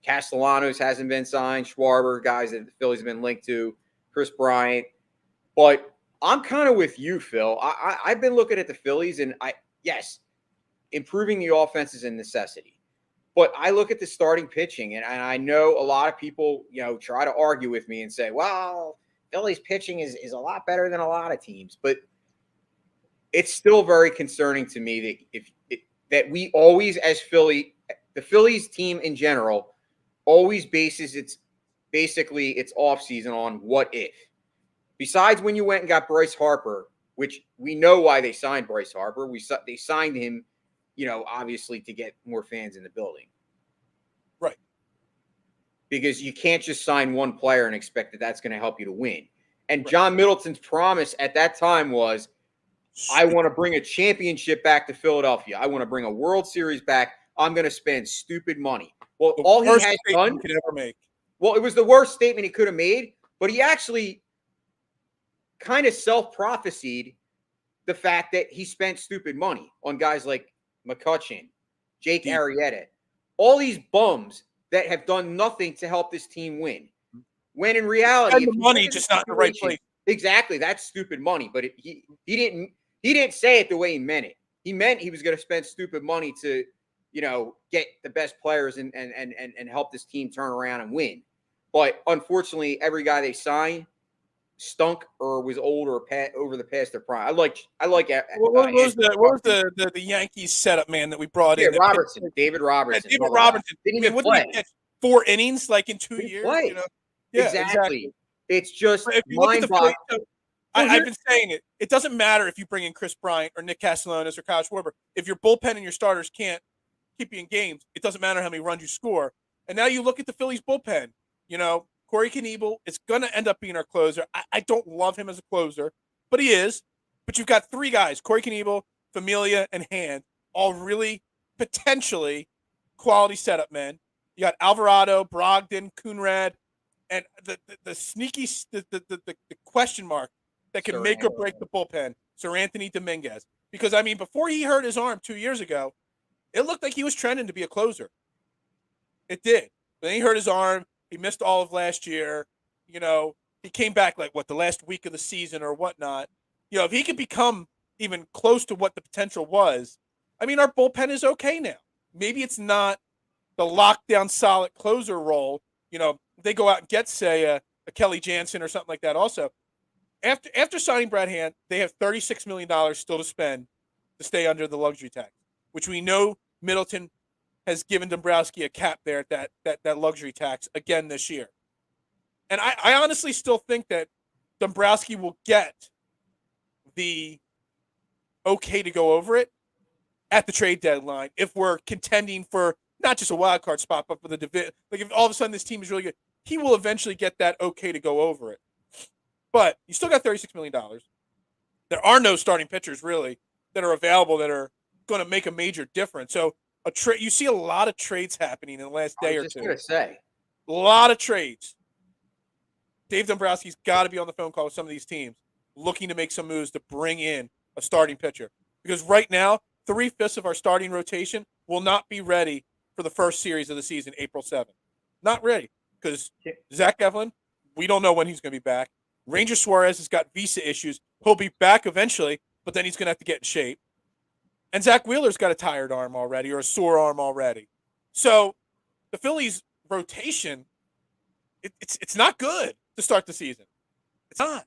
Castellanos hasn't been signed, Schwarber, guys that the Phillies have been linked to, Chris Bryant, but I'm kind of with you, Phil. I've been looking at the Phillies, and yes, improving the offense is a necessity. But I look at the starting pitching, and I know a lot of people, try to argue with me and say, well, Phillies pitching is a lot better than a lot of teams. But it's still very concerning to me that we always, as the Phillies team in general, always bases its offseason on what if. Besides when you went and got Bryce Harper, which we know why they signed Bryce Harper. They signed him, obviously to get more fans in the building. Right. Because you can't just sign one player and expect that that's going to help you to win. And John Middleton's promise at that time was, I want to bring a championship back to Philadelphia. I want to bring a World Series back. I'm going to spend stupid money. Well, all he has done could ever make. Well, it was the worst statement he could have made, but he actually kind of self-prophesied the fact that he spent stupid money on guys like McCutchen, Jake Arrieta, all these bums that have done nothing to help this team win. When in reality, the money just not in the right place. Exactly, that's stupid money. But he didn't say it the way he meant it. He meant he was going to spend stupid money to, get the best players and help this team turn around and win. But unfortunately, every guy they signed stunk or was old or over the past their prime. I like. What was the Yankees setup man that we brought in? Robertson, David Robertson. Didn't even play. 4 innings like in 2 years. Yeah, exactly. It's just If you look at the Phillies, mind-boggling. I've been saying it. It doesn't matter if you bring in Chris Bryant or Nick Castellanos or Kyle Schwarber. If your bullpen and your starters can't keep you in games, it doesn't matter how many runs you score. And now you look at the Phillies bullpen. Corey Knebel is going to end up being our closer. I don't love him as a closer, but he is. But you've got three guys, Corey Knebel, Familia, and Hand, all really potentially quality setup men. You got Alvarado, Brogdon, Coonrad, and the sneaky the question mark that can make or break the bullpen, Sir Anthony Dominguez. Because, before he hurt his arm 2 years ago, it looked like he was trending to be a closer. It did. But then he hurt his arm. He missed all of last year. He came back the last week of the season or whatnot. If he could become even close to what the potential was, our bullpen is okay now. Maybe it's not the lockdown solid closer role. They go out and get, say, a Kelly Jansen or something like that also. After signing Brad Hand, they have $36 million still to spend to stay under the luxury tax, which we know Middleton has given Dombrowski a cap there at that luxury tax again this year. And I honestly still think that Dombrowski will get the okay to go over it at the trade deadline if we're contending for not just a wild card spot, but for the division. If all of a sudden this team is really good, he will eventually get that okay to go over it. But you still got $36 million. There are no starting pitchers really that are available that are going to make a major difference. So you see a lot of trades happening in the last day or two. I was just going to say. A lot of trades. Dave Dombrowski's got to be on the phone call with some of these teams looking to make some moves to bring in a starting pitcher. Because right now, 3/5 of our starting rotation will not be ready for the first series of the season, April 7th. Not ready. Because Zach Eflin, we don't know when he's going to be back. Ranger Suarez has got visa issues. He'll be back eventually, but then he's going to have to get in shape. And Zach Wheeler's got a tired arm already or a sore arm already. So the Phillies rotation, it's not good to start the season. It's not.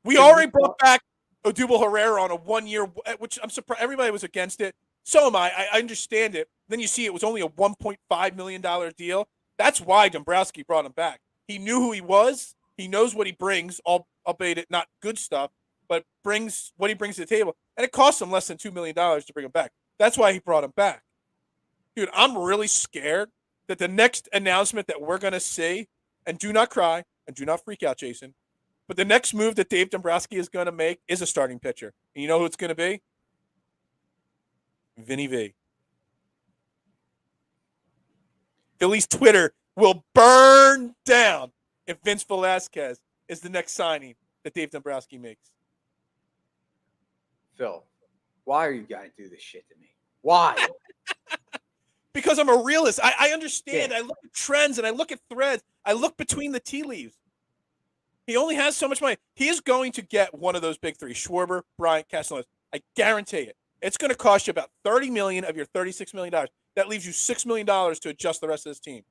We already brought back Odubel Herrera on a 1 year, which I'm surprised everybody was against it. So am I. I understand it. Then you see it was only a $1.5 million deal. That's why Dombrowski brought him back. He knew who he was. He knows what he brings, albeit it not good stuff, but brings what he brings to the table. And it cost him less than $2 million to bring him back. That's why he brought him back. Dude, I'm really scared that the next announcement that we're going to see, and do not cry and do not freak out, Jason, but the next move that Dave Dombrowski is going to make is a starting pitcher. And you know who it's going to be? Vinny V. Phillies Twitter will burn down if Vince Velasquez is the next signing that Dave Dombrowski makes. Phil, why are you going to do this shit to me? Why? Because I'm a realist. I understand. Yeah. I look at trends and I look at threads. I look between the tea leaves. He only has so much money. He is going to get one of those big three, Schwarber, Bryant, Castellanos. I guarantee it. It's going to cost you about $30 million of your $36 million. That leaves you $6 million to adjust the rest of this team.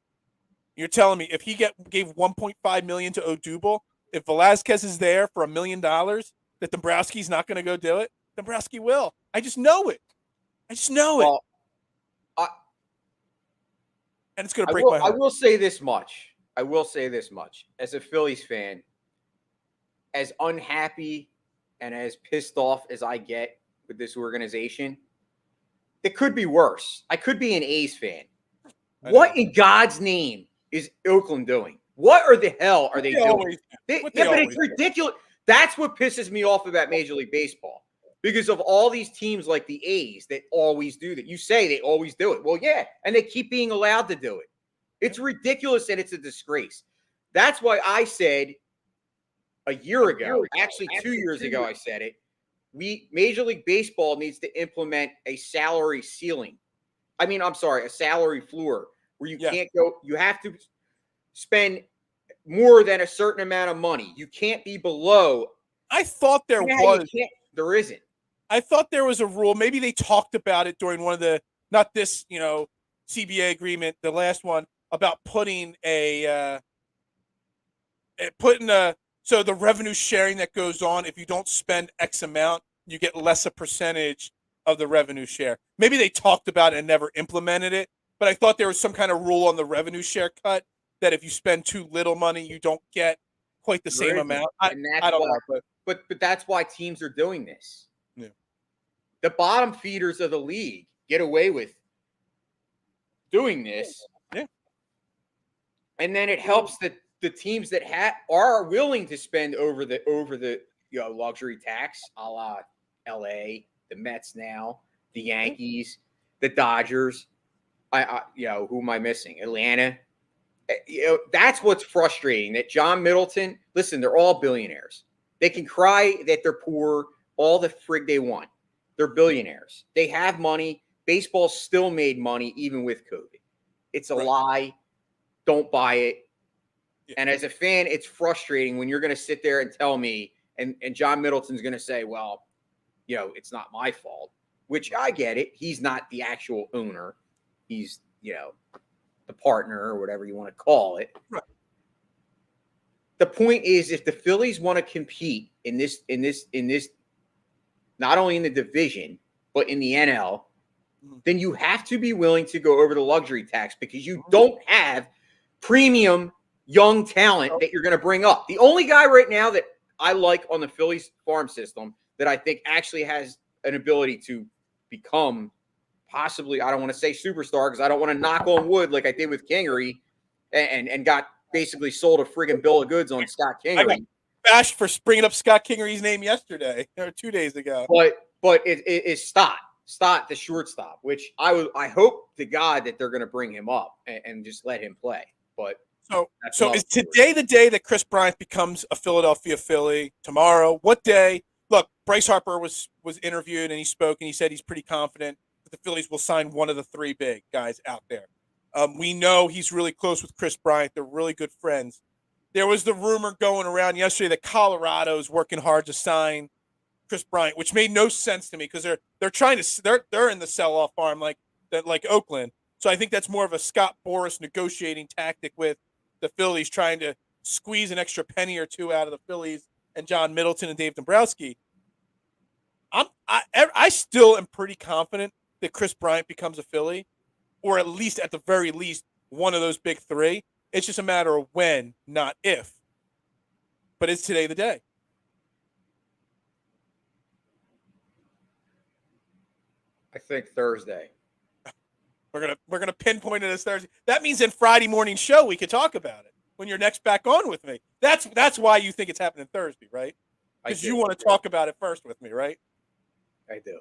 You're telling me if he gave $1.5 million to Odubel, if Velasquez is there for $1 million, that Dombrowski's not going to go do it? Dombrowski will. I just know it. It. And it's going to break my heart. I will say this much. As a Phillies fan, as unhappy and as pissed off as I get with this organization, it could be worse. I could be an A's fan. What in God's name is Oakland doing? What the hell are they doing? But it's ridiculous. That's what pisses me off about Major League Baseball. Because of all these teams like the A's that always do that. You say they always do it. Well, yeah, and they keep being allowed to do it. It's ridiculous and it's a disgrace. That's why I said a year ago, actually 2 years ago, I said it. Major League Baseball needs to implement a salary ceiling. A salary floor where you can't go. You have to spend more than a certain amount of money. You can't be below. I thought there was. There isn't. I thought there was a rule. Maybe they talked about it during one of the, not this, CBA agreement, the last one, about putting so the revenue sharing that goes on, if you don't spend X amount, you get less a percentage of the revenue share. Maybe they talked about it and never implemented it, but I thought there was some kind of rule on the revenue share cut that if you spend too little money, you don't get quite the same amount. I don't know, but that's why teams are doing this. Yeah. The bottom feeders of the league get away with doing this. Yeah. And then it helps that the teams that are willing to spend over the luxury tax, a la LA, the Mets now, the Yankees, the Dodgers. Who am I missing? Atlanta. That's what's frustrating. That John Middleton. Listen, they're all billionaires. They can cry that they're poor all the frig they want. They're billionaires. They have money. Baseball still made money even with COVID. It's a lie. Don't buy it. Yeah. And as a fan, it's frustrating when you're going to sit there and tell me, and John Middleton's going to say, well, it's not my fault, which I get it. He's not the actual owner. He's, the partner or whatever you want to call it. Right. The point is, if the Phillies want to compete in this, not only in the division, but in the NL, then you have to be willing to go over the luxury tax because you don't have premium young talent that you're going to bring up. The only guy right now that I like on the Phillies farm system that I think actually has an ability to become possibly, I don't want to say superstar because I don't want to knock on wood like I did with Kingery and got basically sold a friggin' bill of goods on Scott Kingery. I got bashed for bringing up Scott Kingery's name yesterday or 2 days ago. But it is Stott, the shortstop, which I hope to God that they're going to bring him up and just let him play. But so is today the day that Chris Bryant becomes a Philadelphia Philly? Tomorrow? What day? Look, Bryce Harper was interviewed and he spoke and he said he's pretty confident that the Phillies will sign one of the three big guys out there. We know he's really close with Chris Bryant. They're really good friends. There was the rumor going around yesterday that Colorado is working hard to sign Chris Bryant, which made no sense to me because they're trying to they're in the sell-off farm like Oakland. So I think that's more of a Scott Boras negotiating tactic with the Phillies, trying to squeeze an extra penny or two out of the Phillies and John Middleton and Dave Dombrowski. I still am pretty confident that Chris Bryant becomes a Philly, or at least at the very least one of those big three. It's just a matter of when, not if. But is today the day? I think Thursday. We're gonna pinpoint it as Thursday. That means in Friday morning show we could talk about it when you're next back on with me. That's why you think it's happening Thursday, right? Because you want to talk about it first with me, right? I do.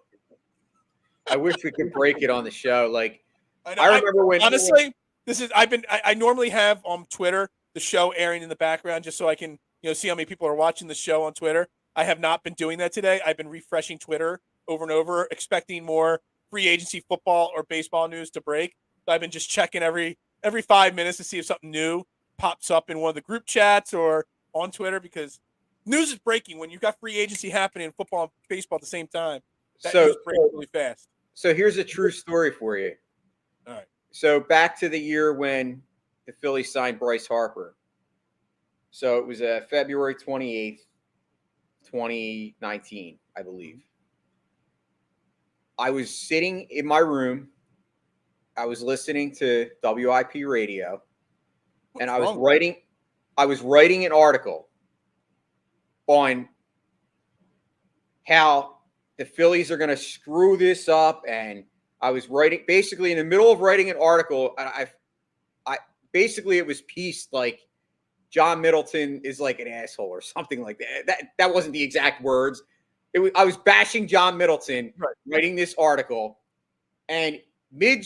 I wish we could break it on the show. Like I remember when honestly, I normally have on Twitter the show airing in the background just so I can see how many people are watching the show on Twitter. I have not been doing that today. I've been refreshing Twitter over and over, expecting more free agency football or baseball news to break. So I've been just checking every 5 minutes to see if something new pops up in one of the group chats or on Twitter because news is breaking when you've got free agency happening in football and baseball at the same time. That news breaks really fast. So here's a true story for you. All right. So back to the year when the Phillies signed Bryce Harper. So it was February 28th, 2019, I believe. I was sitting in my room. I was listening to WIP radio, and I was writing an article on how the Phillies are going to screw this up. And I was basically in the middle of writing an article. I basically it was pieced like John Middleton is like an asshole or something like that. That wasn't the exact words. I was bashing John Middleton writing this article, and mid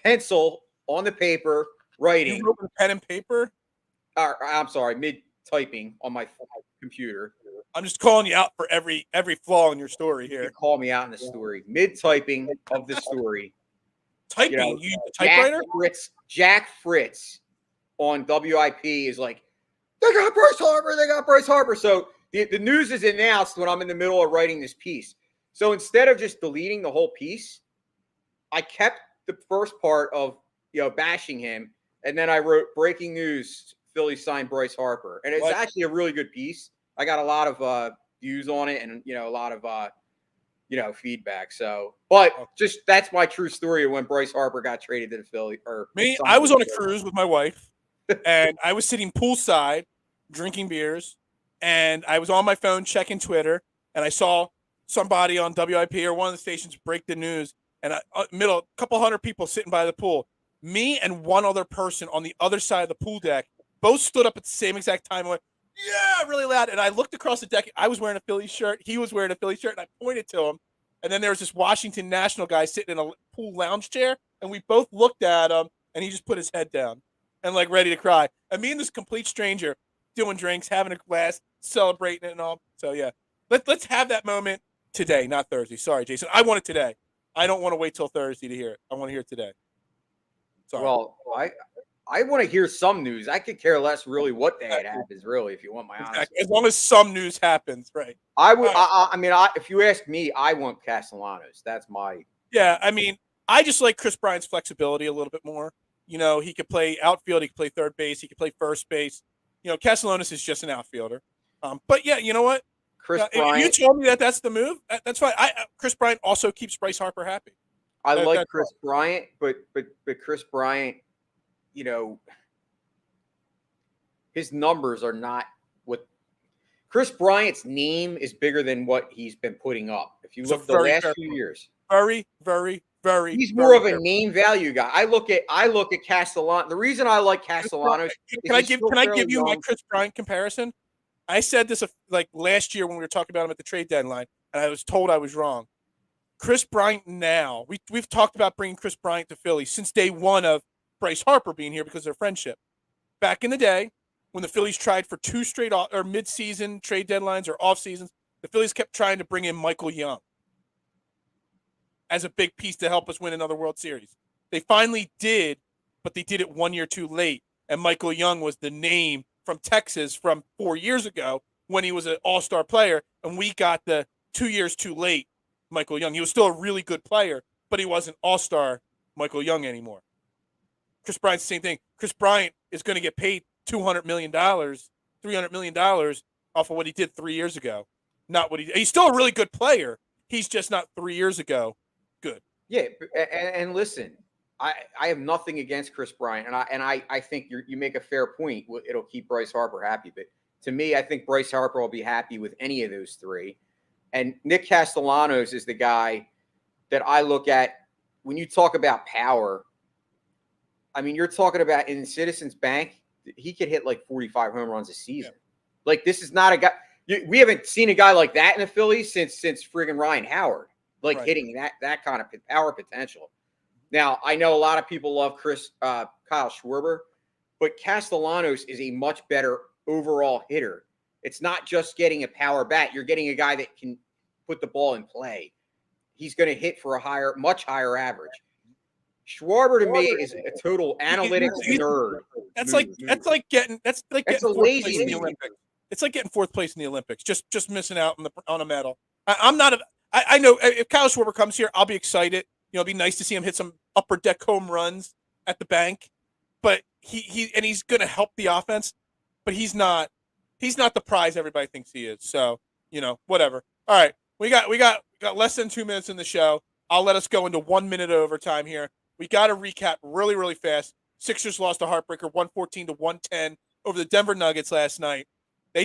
pencil on the paper writing. You wrote with pen and paper? I'm sorry, mid typing on my computer. I'm just calling you out for every flaw in your story here. You call me out in the story. Mid typing of the story. Typing? You the typewriter? Jack Fritz on WIP is like, they got Bryce Harper. So the news is announced when I'm in the middle of writing this piece. So instead of just deleting the whole piece, I kept the first part of bashing him, and then I wrote breaking news: Phillies signed Bryce Harper, and it's actually a really good piece. I got a lot of views on it, and a lot of feedback. So, but just that's my true story of when Bryce Harper got traded to the Phillies. I was on a cruise with my wife. And I was sitting poolside drinking beers, and I was on my phone checking Twitter, and I saw somebody on WIP or one of the stations break the news, and a couple hundred people sitting by the pool. Me and one other person on the other side of the pool deck both stood up at the same exact time and went, "Yeah," really loud. And I looked across the deck. I was wearing a Phillies shirt. He was wearing a Phillies shirt, and I pointed to him. And then there was this Washington National guy sitting in a pool lounge chair, and we both looked at him, and he just put his head down and like ready to cry. And me and this complete stranger doing drinks, having a glass, celebrating it and all. So yeah, let's have that moment today, not Thursday. Sorry, Jason. I want it today. I don't want to wait till Thursday to hear it. I want to hear it today. Sorry. Well, I want to hear some news. I could care less really what day it happens, really, if you want my honest. As long as some news happens, right? I would. I mean, if you ask me, I want Castellanos. That's my. Yeah, I mean, I just like Chris Bryant's flexibility a little bit more. You know, he could play outfield, he could play third base, he could play first base. You know, Castellanos is just an outfielder. But yeah, you know what? Chris If Bryant. you told me that that's the move, that's fine. Chris Bryant also keeps Bryce Harper happy. I like Chris Bryant, but Chris Bryant, you know, his numbers are not what Chris Bryant's name is bigger than what he's been putting up. If you look the last few years, very, he's more of a name value guy. I look at Castellanos. The reason I like Castellanos. Can I give you my Chris Bryant comparison? I said this like last year when we were talking about him at the trade deadline, and I was told I was wrong. Chris Bryant now, we've talked about bringing Chris Bryant to Philly since day one of Bryce Harper being here because of their friendship. Back in the day, when the Phillies tried for two straight or mid-season trade deadlines or off seasons, the Phillies kept trying to bring in Michael Young as a big piece to help us win another World Series. They finally did, but they did it 1 year too late. And Michael Young was the name from Texas from 4 years ago when he was an all-star player, and we got the 2 years too late Michael Young. He was still a really good player, but he wasn't all-star Michael Young anymore. Chris Bryant's the same thing. Chris Bryant is going to get paid $200 million, $300 million off of what he did 3 years ago. Not what he's still a really good player. He's just not 3 years ago good. Yeah, and listen, I have nothing against Chris Bryant, and I think you make a fair point. It'll keep Bryce Harper happy, but to me, I think Bryce Harper will be happy with any of those three. And Nick Castellanos is the guy that I look at when you talk about power. I mean, you're talking about in Citizens Bank, he could hit like 45 home runs a season. Yeah. Like, this is not a guy. We haven't seen a guy like that in the Phillies since friggin' Ryan Howard, like right. Hitting that kind of power potential. Now, I know a lot of people love Kyle Schwarber, but Castellanos is a much better overall hitter. It's not just getting a power bat. You're getting a guy that can put the ball in play. He's going to hit for a much higher average. Schwarber to me is a total analytics nerd. That's like getting lazy in the Olympics. It's like getting fourth place in the Olympics. Just missing out on a medal. I know if Kyle Schwarber comes here, I'll be excited. You know, it'd be nice to see him hit some upper deck home runs at the bank. But he's going to help the offense. But he's not the prize everybody thinks he is. So, you know, whatever. All right, we got less than 2 minutes in the show. I'll let us go into 1 minute overtime here. We got to recap really, really fast. Sixers lost a heartbreaker 114-110 over the Denver Nuggets last night. They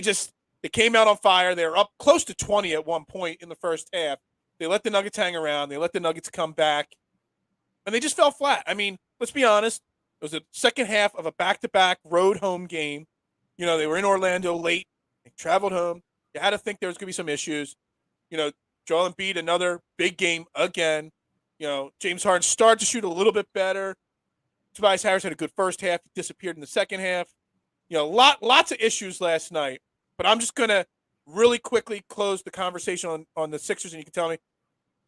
came out on fire. They were up close to 20 at one point in the first half. They let the Nuggets hang around. They let the Nuggets come back. And they just fell flat. I mean, let's be honest. It was the second half of a back-to-back road home game. You know, they were in Orlando late. They traveled home. You had to think there was going to be some issues. You know, Joel Embiid, another big game again. You know, James Harden started to shoot a little bit better. Tobias Harris had a good first half. He disappeared in the second half. You know, lots of issues last night. But I'm just going to really quickly close the conversation on the Sixers, and you can tell me,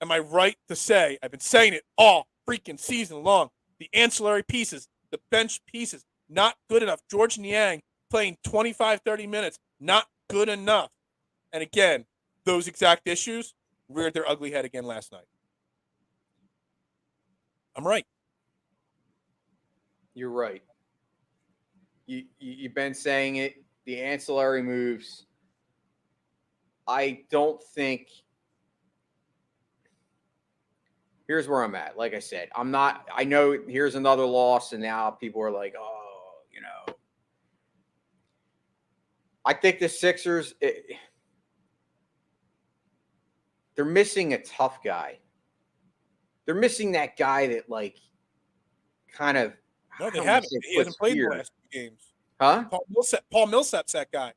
am I right to say, I've been saying it all freaking season long, the ancillary pieces, the bench pieces, not good enough. George Niang playing 25, 30 minutes, not good enough. And again, those exact issues reared their ugly head again last night. I'm right. You're right. You've been saying it. The ancillary moves. I don't think. Here's where I'm at. Like I said, I'm not. I know here's another loss, and now people are like, "Oh, you know, I think the Sixers, they're missing a tough guy. They're missing that guy that, like, kind of. No, they haven't. He hasn't played in the last 2 games. Huh? Paul Millsap's that guy.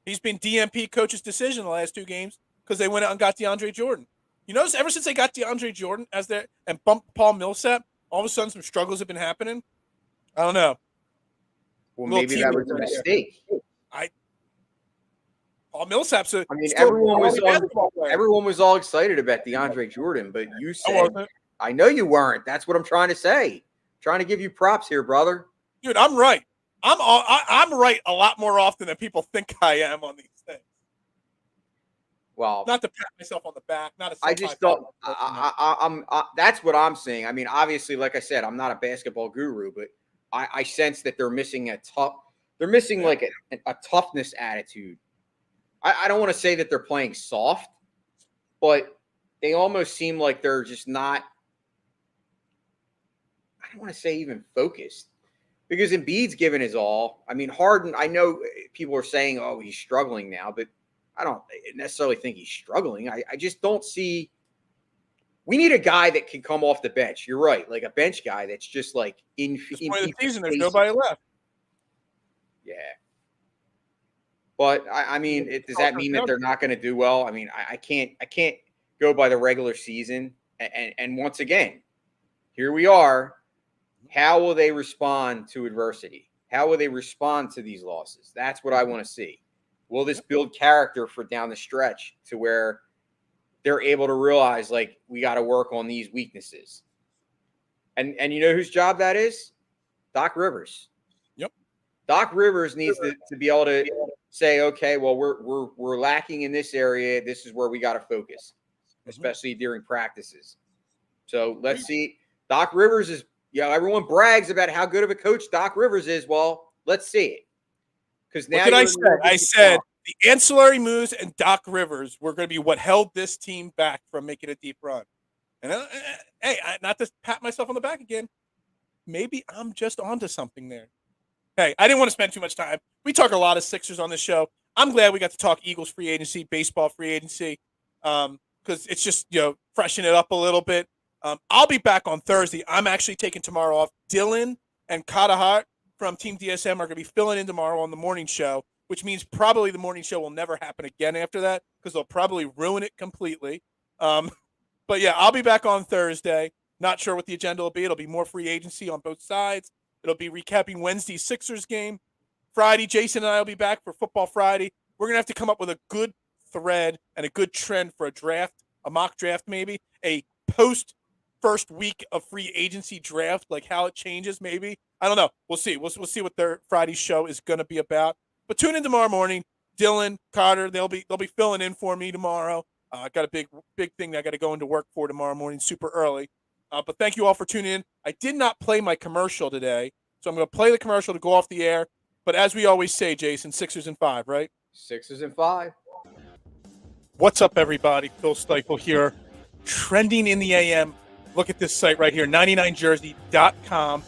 He's been DMP coach's decision the last 2 games because they went out and got DeAndre Jordan. You notice ever since they got DeAndre Jordan as their and bumped Paul Millsap, all of a sudden some struggles have been happening. I don't know. Well, maybe that was a mistake. Paul Millsap's I mean, everyone was all excited about DeAndre Jordan, but you said, I know you weren't. That's what I'm trying to say. Trying to give you props here, brother. Dude, I'm right. I'm right a lot more often than people think I am on these things. Well, not to pat myself on the back, not. I just don't. I'm. That's what I'm saying. I mean, obviously, like I said, I'm not a basketball guru, but I sense that they're missing like a toughness attitude. I don't want to say that they're playing soft, but they almost seem like they're just not. I don't want to say even focused, because Embiid's given his all. I mean, Harden, I know people are saying, oh, he's struggling now, but I don't necessarily think he's struggling. I just don't see. We need a guy that can come off the bench. You're right, like a bench guy that's just like in the season. There's nobody left. Yeah. But I mean, does that mean that they're not going to do well? I mean, I can't go by the regular season. And once again, here we are. How will they respond to adversity? How will they respond to these losses? That's what I want to see. Will this build character for down the stretch to where they're able to realize, like, we got to work on these weaknesses? And you know whose job that is? Doc Rivers. Yep. Doc Rivers needs to be able to say, okay, well, we're lacking in this area. This is where we got to focus, especially during practices. So let's see. Doc Rivers is, everyone brags about how good of a coach Doc Rivers is. Well, let's see it. Because now I said the ancillary moves and Doc Rivers were going to be what held this team back from making a deep run. And hey, not to pat myself on the back again, maybe I'm just onto something there. Hey, I didn't want to spend too much time. We talk a lot of Sixers on this show. I'm glad we got to talk Eagles free agency, baseball free agency, because it's just, freshen it up a little bit. I'll be back on Thursday. I'm actually taking tomorrow off. Dylan and Kadahart from Team DSM are going to be filling in tomorrow on the morning show, which means probably the morning show will never happen again after that because they'll probably ruin it completely. But yeah, I'll be back on Thursday. Not sure what the agenda will be. It'll be more free agency on both sides. It'll be recapping Wednesday's Sixers game. Friday, Jason and I will be back for Football Friday. We're going to have to come up with a good thread and a good trend for a draft, a mock draft maybe, a post first week of free agency draft, like how it changes maybe. I don't know. We'll see. We'll see what their Friday show is going to be about. But tune in tomorrow morning. Dylan, Carter, they'll be filling in for me tomorrow. I got a big thing that I got to go into work for tomorrow morning, super early. But thank you all for tuning in. I did not play my commercial today, so I'm going to play the commercial to go off the air. But as we always say, Jason, 6ers and 5, right? 6ers and 5. What's up, everybody? Phil Stiefel here. Trending in the AM. Look at this site right here, 99jersey.com.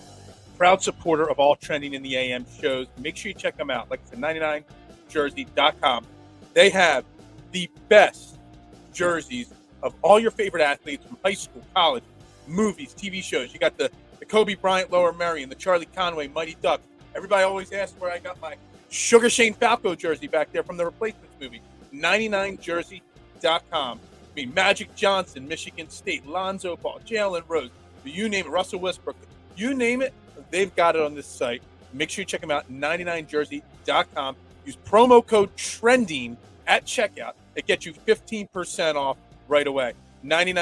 Proud supporter of all Trending in the AM shows. Make sure you check them out. Like I said, 99jersey.com. They have the best jerseys of all your favorite athletes from high school, college, movies, TV shows. You got the Kobe Bryant, Lower Merion, the Charlie Conway, Mighty Duck. Everybody always asks where I got my Sugar Shane Falco jersey back there from the Replacements movie. 99jersey.com. I mean, Magic Johnson, Michigan State, Lonzo Ball, Jalen Rose, you name it, Russell Westbrook, you name it, they've got it on this site. Make sure you check them out, 99jersey.com. Use promo code TRENDING at checkout. It gets you 15% off right away. 99